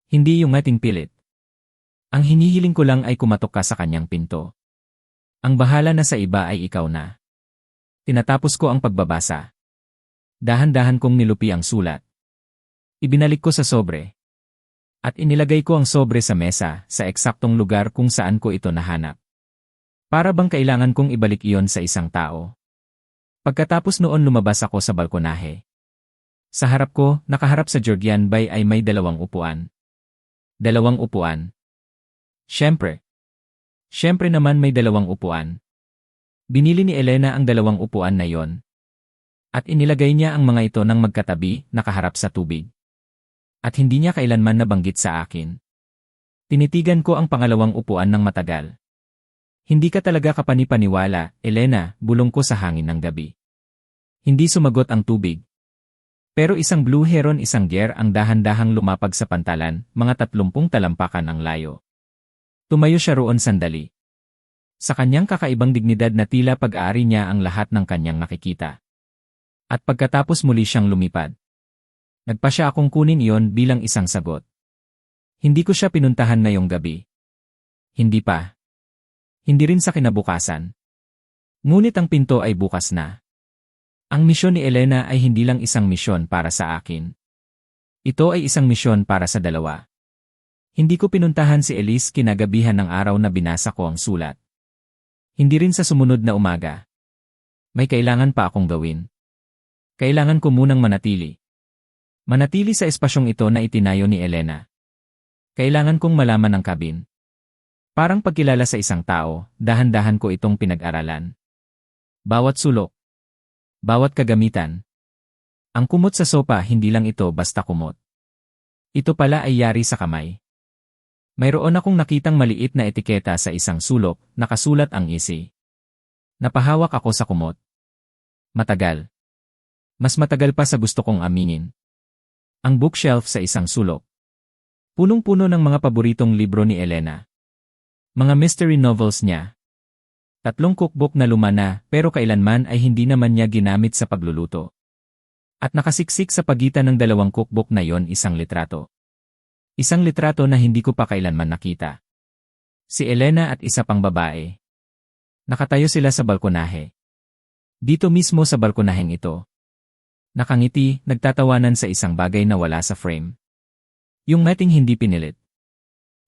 Hindi yung ating pilit. Ang hinihiling ko lang ay kumatok ka sa kanyang pinto. Ang bahala na sa iba ay ikaw na. Tinatapos ko ang pagbabasa. Dahan-dahan kong nilupi ang sulat. Ibinalik ko sa sobre. At inilagay ko ang sobre sa mesa, sa eksaktong lugar kung saan ko ito nahanap. Para bang kailangan kong ibalik iyon sa isang tao. Pagkatapos noon lumabas ako sa balkonahe. Sa harap ko, nakaharap sa Georgian Bay ay may 2 upuan. 2 upuan. Siyempre. Siyempre naman may 2 upuan. Binili ni Elena ang 2 upuan na yon. At inilagay niya ang mga ito ng magkatabi, nakaharap sa tubig. At hindi niya kailanman nabanggit sa akin. Tinitigan ko ang pangalawang upuan ng matagal. Hindi ka talaga kapanipaniwala, Elena, bulong ko sa hangin ng gabi. Hindi sumagot ang tubig. Pero isang blue heron isang ger ang dahan-dahang lumapag sa pantalan, mga 30 talampakan ang layo. Tumayo siya roon sandali. Sa kanyang kakaibang dignidad na tila pag-aari niya ang lahat ng kanyang nakikita. At pagkatapos muli siyang lumipad. Nagpa siya akong kunin iyon bilang isang sagot. Hindi ko siya pinuntahan ngayong gabi. Hindi pa. Hindi rin sa kinabukasan. Ngunit ang pinto ay bukas na. Ang misyon ni Elena ay hindi lang isang misyon para sa akin. Ito ay isang misyon para sa dalawa. Hindi ko pinuntahan si Elise kinagabihan ng araw na binasa ko ang sulat. Hindi rin sa sumunod na umaga. May kailangan pa akong gawin. Kailangan ko munang manatili. Manatili sa espasyong ito na itinayo ni Elena. Kailangan kong malaman ang kabin. Parang pagkilala sa isang tao, dahan-dahan ko itong pinag-aralan. Bawat sulok. Bawat kagamitan. Ang kumot sa sopa hindi lang ito basta kumot. Ito pala ay yari sa kamay. Mayroon akong nakitang maliit na etiketa sa isang sulok, nakasulat ang easy. Napahawak ako sa kumot. Matagal. Mas matagal pa sa gusto kong aminin. Ang bookshelf sa isang sulok. Punong-puno ng mga paboritong libro ni Elena. Mga mystery novels niya. 3 cookbook na luma na pero kailanman ay hindi naman niya ginamit sa pagluluto. At nakasiksik sa pagitan ng 2 cookbook na yon isang litrato. Isang litrato na hindi ko pa kailanman nakita. Si Elena at isa pang babae. Nakatayo sila sa balkonahe. Dito mismo sa balkonaheng ito. Nakangiti, nagtatawanan sa isang bagay na wala sa frame. Yung mating hindi pinilit.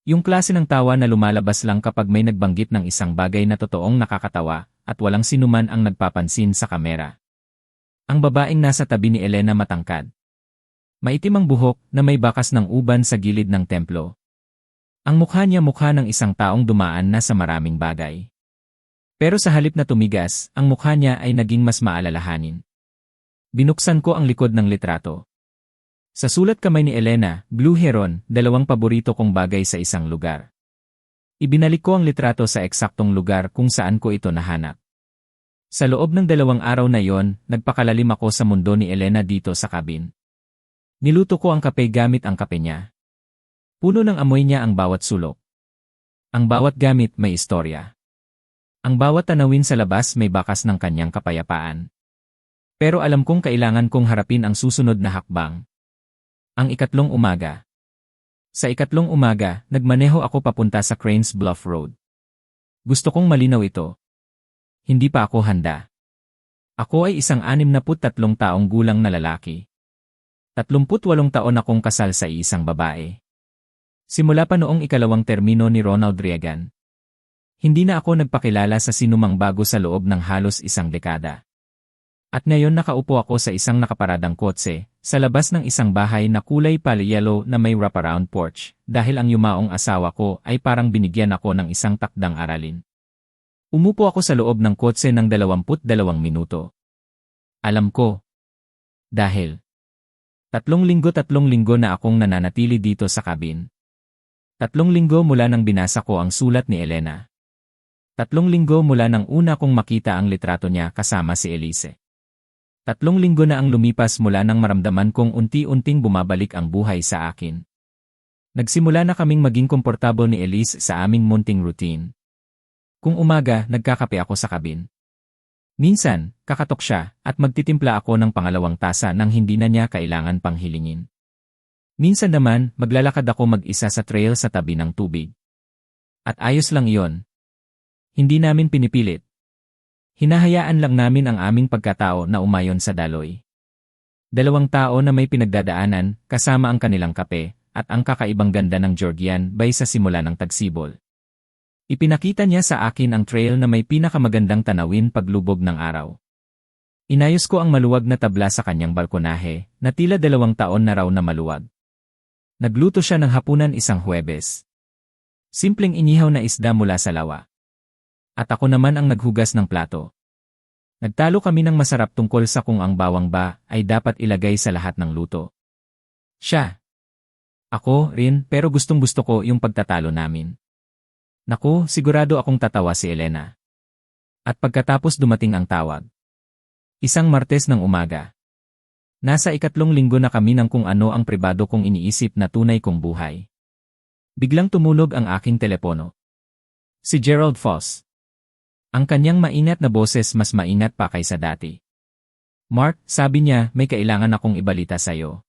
Yung klase ng tawa na lumalabas lang kapag may nagbanggit ng isang bagay na totoong nakakatawa at walang sinuman ang nagpapansin sa kamera. Ang babaeng nasa tabi ni Elena matangkad. Maitim ang buhok na may bakas ng uban sa gilid ng templo. Ang mukha niya mukha ng isang taong dumaan na sa maraming bagay. Pero sa halip na tumigas, ang mukha niya ay naging mas maalalahanin. Binuksan ko ang likod ng litrato. Sa sulat kamay ni Elena, Blue Heron, 2 paborito kong bagay sa isang lugar. Ibinalik ko ang litrato sa eksaktong lugar kung saan ko ito nahanap. Sa loob ng 2 araw na yon, nagpakalalim ako sa mundo ni Elena dito sa kabin. Niluto ko ang kape gamit ang kape niya. Puno ng amoy niya ang bawat sulok. Ang bawat gamit may istorya. Ang bawat tanawin sa labas may bakas ng kanyang kapayapaan. Pero alam kong kailangan kong harapin ang susunod na hakbang. Ang 3 umaga. Sa 3 umaga, nagmaneho ako papunta sa Cranes Bluff Road. Gusto kong malinaw ito. Hindi pa ako handa. Ako ay isang 63 taong gulang na lalaki. 38 taon akong kasal sa isang babae. Simula pa noong 2nd termino ni Ronald Reagan. Hindi na ako nagpakilala sa sinumang bago sa loob ng halos 1 dekada. At ngayon nakaupo ako sa isang nakaparadang kotse, sa labas ng isang bahay na kulay pale-yellow na may wraparound porch, dahil ang yumaong asawa ko ay parang binigyan ako ng isang takdang aralin. Umupo ako sa loob ng kotse ng 22 minuto. Alam ko. Dahil 3 linggo na akong nananatili dito sa kabin. 3 linggo mula nang binasa ko ang sulat ni Elena. 3 linggo mula nang una kong makita ang litrato niya kasama si Elise. 3 linggo na ang lumipas mula nang maramdaman kong unti-unting bumabalik ang buhay sa akin. Nagsimula na kaming maging komportable ni Elise sa aming munting routine. Kung umaga, nagkakape ako sa kabin. Minsan, kakatok siya at magtitimpla ako ng pangalawang tasa nang hindi na niya kailangan pang hilingin. Minsan naman, maglalakad ako mag-isa sa trail sa tabi ng tubig. At ayos lang iyon. Hindi namin pinipilit. Hinahayaan lang namin ang aming pagkatao na umayon sa daloy. 2 tao na may pinagdadaanan, kasama ang kanilang kape, at ang kakaibang ganda ng Georgian bay sa simula ng tagsibol. Ipinakita niya sa akin ang trail na may pinakamagandang tanawin paglubog ng araw. Inayos ko ang maluwag na tabla sa kanyang balkonahe, na tila 2 taon na raw na maluwag. Nagluto siya ng hapunan isang Huwebes. Simpleng inihaw na isda mula sa lawa. At ako naman ang naghugas ng plato. Nagtalo kami ng masarap tungkol sa kung ang bawang ba ay dapat ilagay sa lahat ng luto. Siya. Ako rin, pero gustong-gusto ko yung pagtatalo namin. Naku, sigurado akong tatawa si Elena. At pagkatapos dumating ang tawag. Isang Martes ng umaga. Nasa 3 linggo na kami ng kung ano ang pribado kong iniisip na tunay kong buhay. Biglang tumunog ang aking telepono. Si Gerald Foss. Ang kanyang maingat na boses mas maingat pa kaysa dati. Mark, sabi niya, may kailangan akong ibalita sa'yo.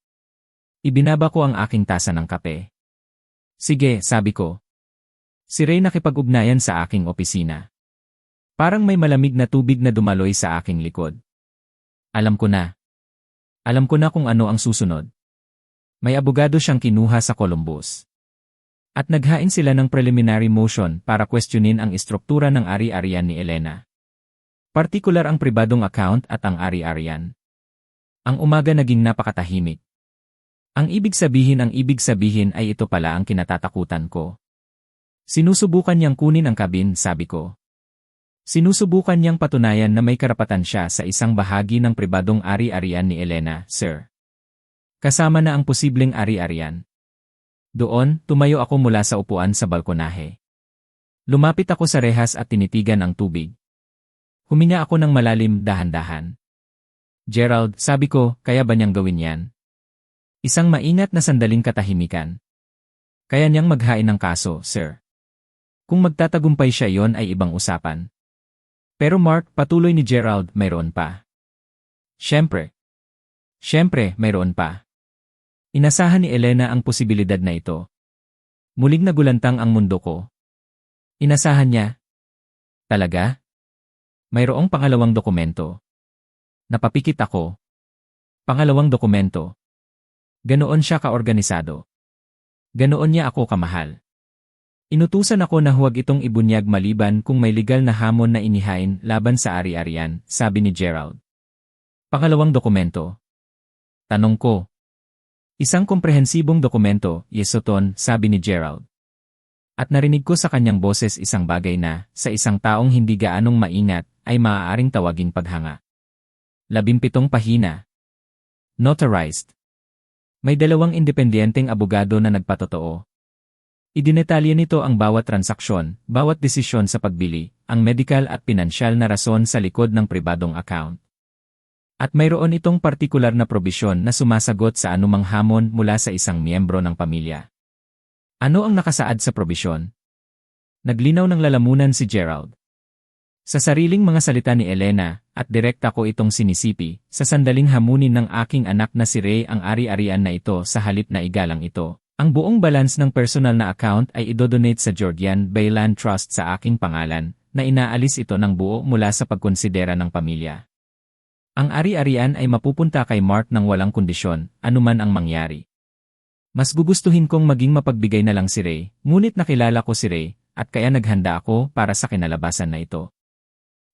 Ibinaba ko ang aking tasa ng kape. Sige, sabi ko. Si Ray nakipag-ugnayan sa aking opisina. Parang may malamig na tubig na dumaloy sa aking likod. Alam ko na. Alam ko na kung ano ang susunod. May abogado siyang kinuha sa Columbus. At naghain sila ng preliminary motion para questionin ang istruktura ng ari-arian ni Elena. Partikular ang pribadong account at ang ari-arian. Ang umaga naging napakatahimik. Ang ibig sabihin ay ito pala ang kinatatakutan ko. Sinusubukan niyang kunin ang kabin, sabi ko. Sinusubukan niyang patunayan na may karapatan siya sa isang bahagi ng pribadong ari-arian ni Elena, sir. Kasama na ang posibleng ari-arian. Doon, tumayo ako mula sa upuan sa balkonahe. Lumapit ako sa rehas at tinitigan ang tubig. Huminga ako ng malalim, dahan-dahan. Gerald, sabi ko, kaya ba niyang gawin yan? Isang maingat na sandaling katahimikan. Kaya niyang maghain ng kaso, sir. Kung magtatagumpay siya, yon ay ibang usapan. Pero Mark, patuloy ni Gerald, mayroon pa. Siyempre, mayroon pa. Inasahan ni Elena ang posibilidad na ito. Muling nagulantang ang mundo ko. Inasahan niya? Talaga? Mayroong pangalawang dokumento. Napapikit ako. Pangalawang dokumento. Ganoon siya kaorganisado. Ganoon niya ako kamahal. Inutusan ako na huwag itong ibunyag maliban kung may legal na hamon na inihain laban sa ari-arian, sabi ni Gerald. Pangalawang dokumento. Tanong ko. Isang komprehensibong dokumento, yesoton, sabi ni Gerald. At narinig ko sa kanyang boses isang bagay na, sa isang taong hindi gaanong maingat, ay maaaring tawaging paghanga. 17 pahina. Notarized. May 2 independenteng abogado na nagpatotoo. Idinetalye nito ang bawat transaksyon, bawat desisyon sa pagbili, ang medical at pinansyal na rason sa likod ng pribadong account. At mayroon itong partikular na probisyon na sumasagot sa anumang hamon mula sa isang miyembro ng pamilya. Ano ang nakasaad sa probisyon? Naglinaw ng lalamunan si Gerald. Sa sariling mga salita ni Elena, at direkta ko itong sinisipi, sa sandaling hamunin ng aking anak na si Ray ang ari-arian na ito sa halip na igalang ito. Ang buong balance ng personal na account ay idodonate sa Georgian Bay Land Trust sa aking pangalan, na inaalis ito ng buo mula sa pagkonsidera ng pamilya. Ang ari-arian ay mapupunta kay Mark ng walang kondisyon, anuman ang mangyari. Mas gugustuhin kong maging mapagbigay na lang si Ray, ngunit nakilala ko si Ray, at kaya naghanda ako para sa kinalabasan na ito.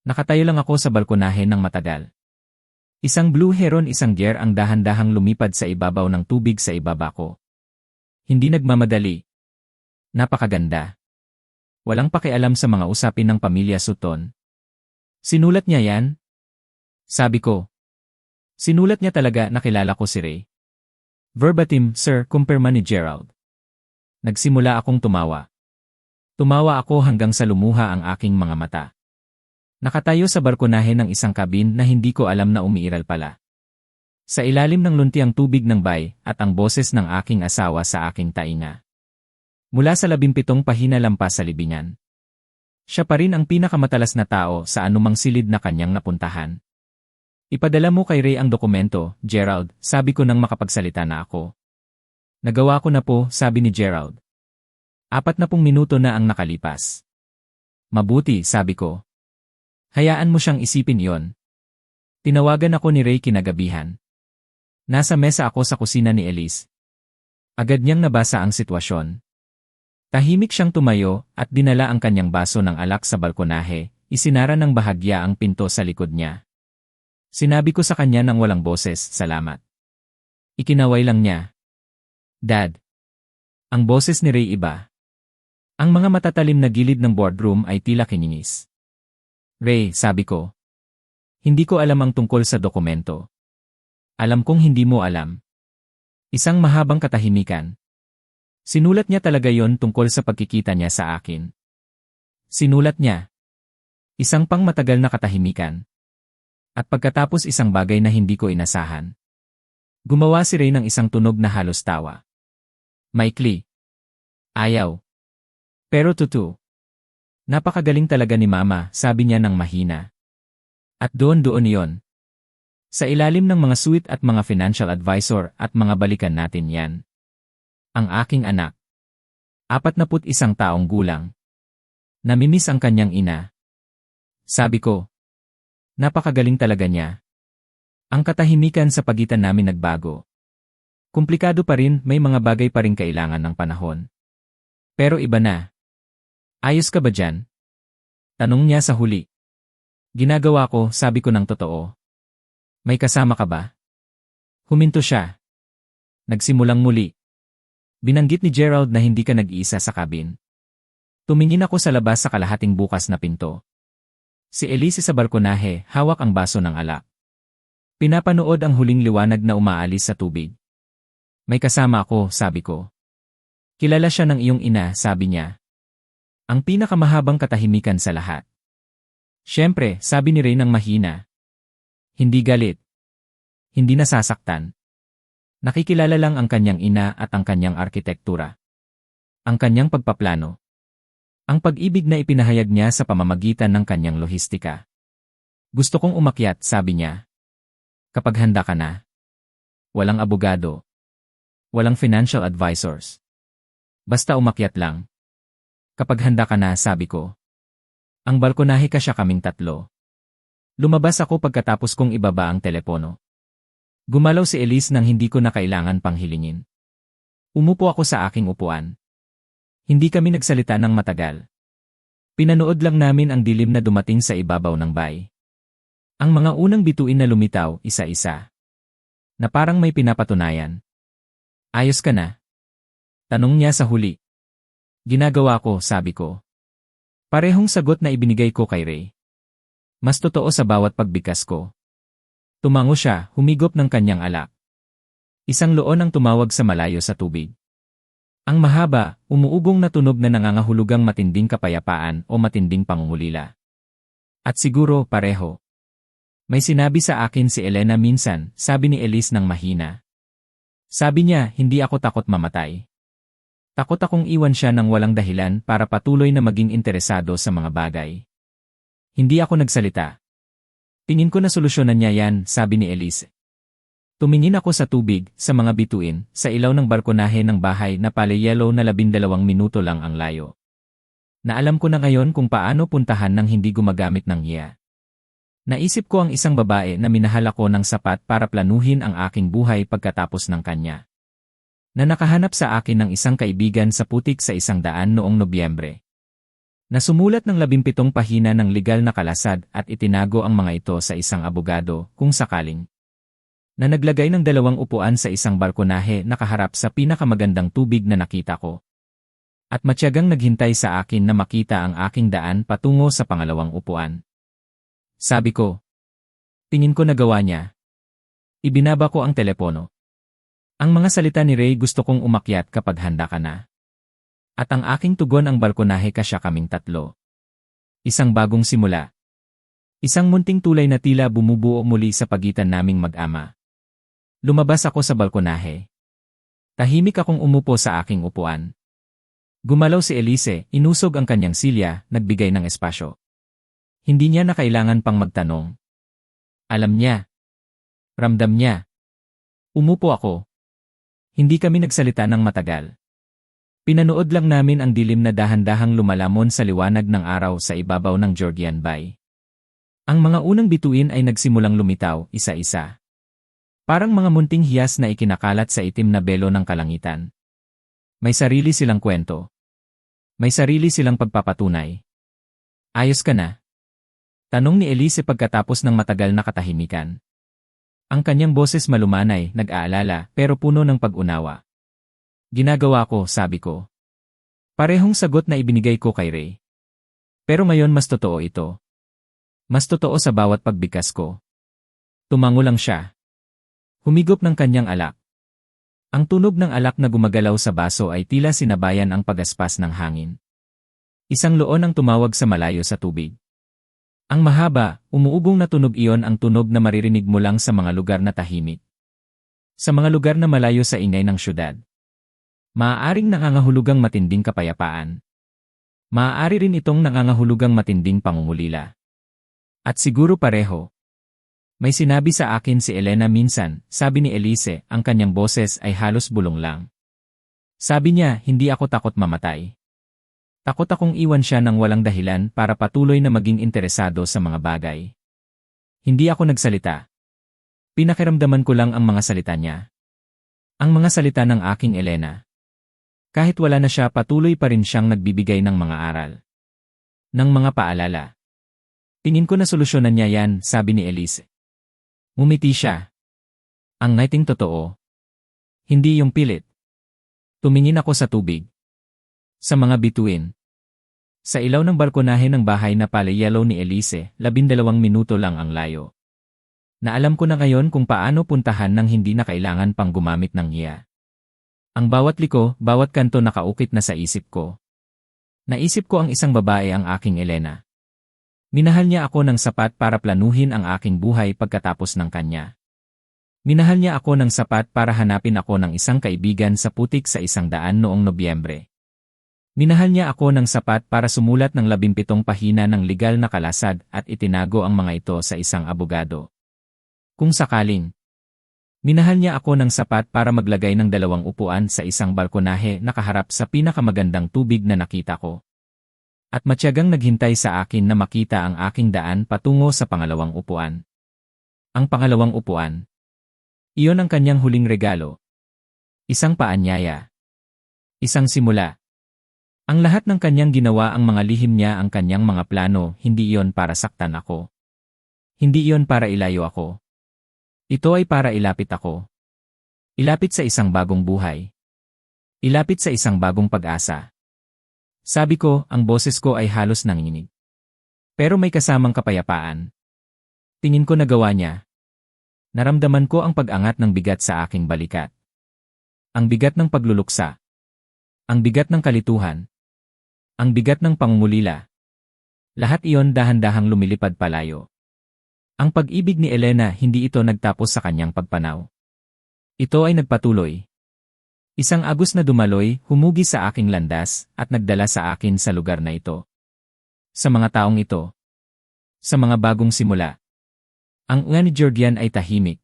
Nakatayo lang ako sa balkonahe ng matagal. Isang Blue Heron, isang gear ang dahan-dahang lumipad sa ibabaw ng tubig sa ibaba ko. Hindi nagmamadali. Napakaganda. Walang pakialam sa mga usapin ng pamilya Sutton. Sinulat niya yan? Sabi ko. Sinulat niya talaga, nakilala ko si Ray. Verbatim, sir, kumpirma ni Gerald. Nagsimula akong tumawa. Tumawa ako hanggang sa lumuha ang aking mga mata. Nakatayo sa balkonahe ng isang kabin na hindi ko alam na umiiral pala. Sa ilalim ng luntiang tubig ng bay at ang boses ng aking asawa sa aking tainga. Mula sa 17 pahina lampas sa libingan. Siya pa rin ang pinakamatalas na tao sa anumang silid na kanyang napuntahan. Ipadala mo kay Ray ang dokumento, Gerald, sabi ko nang makapagsalita na ako. Nagawa ko na po, sabi ni Gerald. 40 minuto na ang nakalipas. Mabuti, sabi ko. Hayaan mo siyang isipin iyon. Tinawagan ako ni Ray kinagabihan. Nasa mesa ako sa kusina ni Elise. Agad niyang nabasa ang sitwasyon. Tahimik siyang tumayo at dinala ang kanyang baso ng alak sa balkonahe, isinara ng bahagya ang pinto sa likod niya. Sinabi ko sa kanya ng walang boses, salamat. Ikinaway lang niya. Dad. Ang boses ni Ray iba. Ang mga matatalim na gilid ng boardroom ay tila kiningis. Ray, sabi ko. Hindi ko alam ang tungkol sa dokumento. Alam kong hindi mo alam. Isang mahabang katahimikan. Sinulat niya talaga yon tungkol sa pagkikita niya sa akin. Sinulat niya. Isang pang matagal na katahimikan. At pagkatapos isang bagay na hindi ko inasahan. Gumawa si Ray ng isang tunog na halos tawa. Maikli. Ayaw. Pero totoo. Napakagaling talaga ni Mama, sabi niya ng mahina. At doon yon. Sa ilalim ng mga suite at mga financial advisor at mga balikan natin yan. Ang aking anak. 41 taong gulang. Namimiss ang kanyang ina. Sabi ko. Napakagaling talaga niya. Ang katahimikan sa pagitan namin nagbago. Komplikado pa rin, may mga bagay pa rin kailangan ng panahon. Pero iba na. Ayos ka ba dyan? Tanong niya sa huli. Ginagawa ko, sabi ko ng totoo. May kasama ka ba? Huminto siya. Nagsimulang muli. Binanggit ni Gerald na hindi ka nag-iisa sa cabin. Tumingin ako sa labas sa kalahating bukas na pinto. Si Elise sa balkonahe, hawak ang baso ng alak. Pinapanood ang huling liwanag na umaalis sa tubig. May kasama ako, sabi ko. Kilala siya ng iyong ina, sabi niya. Ang pinakamahabang katahimikan sa lahat. Siyempre, sabi ni Ray ng mahina. Hindi galit. Hindi nasasaktan. Nakikilala lang ang kanyang ina at ang kanyang arkitektura. Ang kanyang pagpaplano. Ang pag-ibig na ipinahayag niya sa pamamagitan ng kanyang lohistika. Gusto kong umakyat, sabi niya. Kapag handa ka na. Walang abogado. Walang financial advisors. Basta umakyat lang. Kapag handa ka na, sabi ko. Ang balkonahe ka siya kaming tatlo. Lumabas ako pagkatapos kong ibaba ang telepono. Gumalaw si Elise nang hindi ko na kailangan pang hilingin. Umupo ako sa aking upuan. Hindi kami nagsalita ng matagal. Pinanood lang namin ang dilim na dumating sa ibabaw ng bay. Ang mga unang bituin na lumitaw, isa-isa. Na parang may pinapatunayan. Ayos ka na? Tanong niya sa huli. Ginagawa ko, sabi ko. Parehong sagot na ibinigay ko kay Ray. Mas totoo sa bawat pagbigkas ko. Tumango siya, humigop ng kanyang alak. Isang loon ang tumawag sa malayo sa tubig. Ang mahaba, umuugong na tunog na nangangahulugang matinding kapayapaan o matinding pangungulila. At siguro, pareho. May sinabi sa akin si Elena minsan, sabi ni Elise ng mahina. Sabi niya, hindi ako takot mamatay. Takot akong iwan siya ng walang dahilan para patuloy na maging interesado sa mga bagay. Hindi ako nagsalita. Tingin ko na solusyonan niya yan, sabi ni Elise. Tumingin ako sa tubig, sa mga bituin, sa ilaw ng balkonahe ng bahay na paleyelo na 12 minuto lang ang layo. Na alam ko na ngayon kung paano puntahan nang hindi gumagamit ng hiya. Naisip ko ang isang babae na minahal ako ng sapat para planuhin ang aking buhay pagkatapos ng kanya. Na nakahanap sa akin ng isang kaibigan sa putik sa 100 noong Nobyembre. Na sumulat ng 17 pahina ng legal na kalasad at itinago ang mga ito sa isang abogado kung sakaling. Na naglagay ng 2 upuan sa isang balkonahe nakaharap sa pinakamagandang tubig na nakita ko. At matyagang naghintay sa akin na makita ang aking daan patungo sa pangalawang upuan. Sabi ko. Tingin ko nagawa niya. Ibinaba ko ang telepono. Ang mga salita ni Ray gusto kong umakyat kapag handa ka na. At ang aking tugon ang balkonahe kasya kaming tatlo. Isang bagong simula. Isang munting tulay na tila bumubuo muli sa pagitan naming mag-ama. Lumabas ako sa balkonahe. Tahimik akong umupo sa aking upuan. Gumalaw si Elise, inusog ang kanyang silya, nagbigay ng espasyo. Hindi niya na kailangan pang magtanong. Alam niya. Ramdam niya. Umupo ako. Hindi kami nagsalita ng matagal. Pinanood lang namin ang dilim na dahan-dahang lumalamon sa liwanag ng araw sa ibabaw ng Georgian Bay. Ang mga unang bituin ay nagsimulang lumitaw, isa-isa. Parang mga munting hiyas na ikinakalat sa itim na belo ng kalangitan. May sarili silang kwento. May sarili silang pagpapatunay. Ayos ka na? Tanong ni Elise pagkatapos ng matagal na katahimikan. Ang kanyang boses malumanay, nag-aalala, pero puno ng pag-unawa. Ginagawa ko, sabi ko. Parehong sagot na ibinigay ko kay Ray. Pero ngayon mas totoo ito. Mas totoo sa bawat pagbigkas ko. Tumango lang siya. Humigop ng kanyang alak. Ang tunog ng alak na gumagalaw sa baso ay tila sinabayan ang pagaspas ng hangin. Isang loon ang tumawag sa malayo sa tubig. Ang mahaba, umuugong na tunog iyon ang tunog na maririnig mo lang sa mga lugar na tahimik. Sa mga lugar na malayo sa ingay ng syudad. Maaaring nangangahulugang matinding kapayapaan. Maaari rin itong nangangahulugang matinding pangungulila. At siguro pareho. May sinabi sa akin si Elena minsan, sabi ni Elise, ang kanyang boses ay halos bulong lang. Sabi niya, hindi ako takot mamatay. Takot akong iwan siya ng walang dahilan para patuloy na maging interesado sa mga bagay. Hindi ako nagsalita. Pinakiramdaman ko lang ang mga salita niya. Ang mga salita ng aking Elena. Kahit wala na siya, patuloy pa rin siyang nagbibigay ng mga aral. Ng mga paalala. Tingin ko na solusyonan niya yan, sabi ni Elise. Ngumiti siya. Ang ngaiting totoo. Hindi yung pilit. Tumingin ako sa tubig. Sa mga bituin. Sa ilaw ng balkonahe ng bahay na palay-yellow ni Elise, 12 minuto lang ang layo. Na alam ko na ngayon kung paano puntahan nang hindi na kailangan pang gumamit ng iya. Ang bawat liko, bawat kanto nakaukit na sa isip ko. Naisip ko ang isang babae ang aking Elena. Minahal niya ako ng sapat para planuhin ang aking buhay pagkatapos ng kanya. Minahal niya ako ng sapat para hanapin ako ng isang kaibigan sa putik sa 100 noong Nobyembre. Minahal niya ako ng sapat para sumulat ng 17 pahina ng legal na kalasad at itinago ang mga ito sa isang abogado. Kung sakaling. Minahal niya ako ng sapat para maglagay ng 2 upuan sa isang balkonahe na kaharap sa pinakamagandang tubig na nakita ko. At matyagang naghintay sa akin na makita ang aking daan patungo sa pangalawang upuan. Ang pangalawang upuan. Iyon ang kanyang huling regalo. Isang paanyaya. Isang simula. Ang lahat ng kanyang ginawa, ang mga lihim niya, ang kanyang mga plano, hindi iyon para saktan ako. Hindi iyon para ilayo ako. Ito ay para ilapit ako. Ilapit sa isang bagong buhay. Ilapit sa isang bagong pag-asa. Sabi ko, ang boses ko ay halos nanginginig. Pero may kasamang kapayapaan. Tingin ko nagawa niya. Naramdaman ko ang pag-angat ng bigat sa aking balikat. Ang bigat ng pagluluksa. Ang bigat ng kalituhan. Ang bigat ng pangungulila. Lahat iyon dahan-dahang lumilipad palayo. Ang pag-ibig ni Elena, hindi ito nagtapos sa kanyang pagpanaw. Ito ay nagpatuloy. Isang agos na dumaloy, humugi sa aking landas, at nagdala sa akin sa lugar na ito. Sa mga taong ito. Sa mga bagong simula. Ang ulan ni Georgian ay tahimik.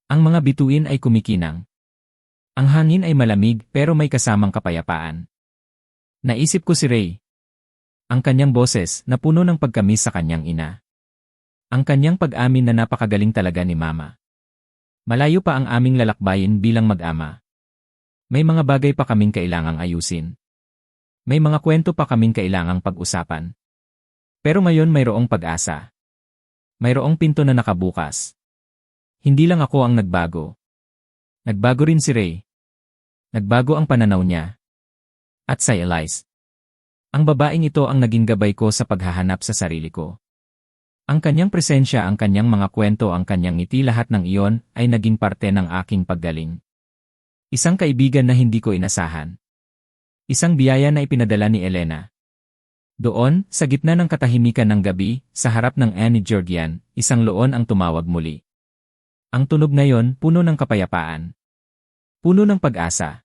Ang mga bituin ay kumikinang. Ang hangin ay malamig pero may kasamang kapayapaan. Naisip ko si Ray. Ang kanyang boses na puno ng pagkamis sa kanyang ina. Ang kanyang pag-amin na napakagaling talaga ni Mama. Malayo pa ang aming lalakbayin bilang mag-ama. May mga bagay pa kaming kailangang ayusin. May mga kwento pa kaming kailangang pag-usapan. Pero ngayon mayroong pag-asa. Mayroong pinto na nakabukas. Hindi lang ako ang nagbago. Nagbago rin si Ray. Nagbago ang pananaw niya. At si Elise. Ang babaeng ito ang naging gabay ko sa paghahanap sa sarili ko. Ang kanyang presensya, ang kanyang mga kwento, ang kanyang ngiti, lahat ng iyon ay naging parte ng aking paggaling. Isang kaibigan na hindi ko inasahan. Isang biyaya na ipinadala ni Elena. Doon, sa gitna ng katahimikan ng gabi, sa harap ng ni Georgian, isang loon ang tumawag muli. Ang tunog na yon, puno ng kapayapaan. Puno ng pag-asa.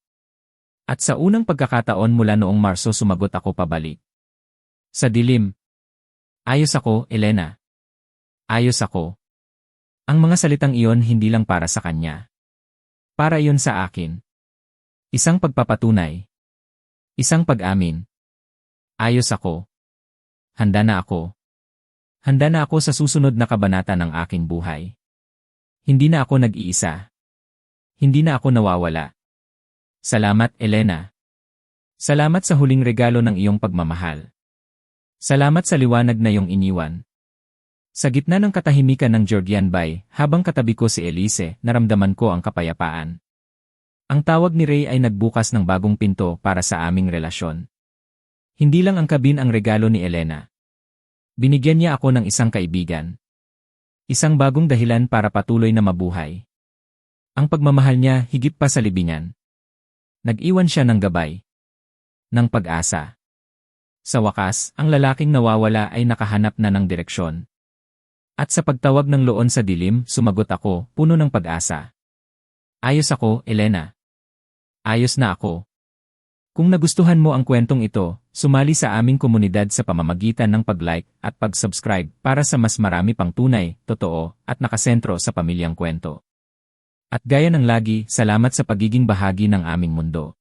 At sa unang pagkakataon mula noong Marso, sumagot ako pabalik. Sa dilim. Ayos ako, Elena. Ayos ako. Ang mga salitang iyon hindi lang para sa kanya. Para iyon sa akin. Isang pagpapatunay. Isang pag-amin. Ayos ako. Handa na ako. Handa na ako sa susunod na kabanata ng aking buhay. Hindi na ako nag-iisa. Hindi na ako nawawala. Salamat, Elena. Salamat sa huling regalo ng iyong pagmamahal. Salamat sa liwanag na iyong iniwan. Sa gitna ng katahimikan ng Georgian Bay, habang katabi ko si Elise, naramdaman ko ang kapayapaan. Ang tawag ni Ray ay nagbukas ng bagong pinto para sa aming relasyon. Hindi lang ang kabin ang regalo ni Elena. Binigyan niya ako ng isang kaibigan. Isang bagong dahilan para patuloy na mabuhay. Ang pagmamahal niya higit pa sa libingan. Nag-iwan siya ng gabay. Ng pag-asa. Sa wakas, ang lalaking nawawala ay nakahanap na ng direksyon. At sa pagtawag ng loon sa dilim, sumagot ako, puno ng pag-asa. Ayos ako, Elena. Ayos na ako. Kung nagustuhan mo ang kwentong ito, sumali sa aming komunidad sa pamamagitan ng pag-like at pag-subscribe para sa mas marami pang tunay, totoo, at nakasentro sa pamilyang kwento. At gaya ng lagi, salamat sa pagiging bahagi ng aming mundo.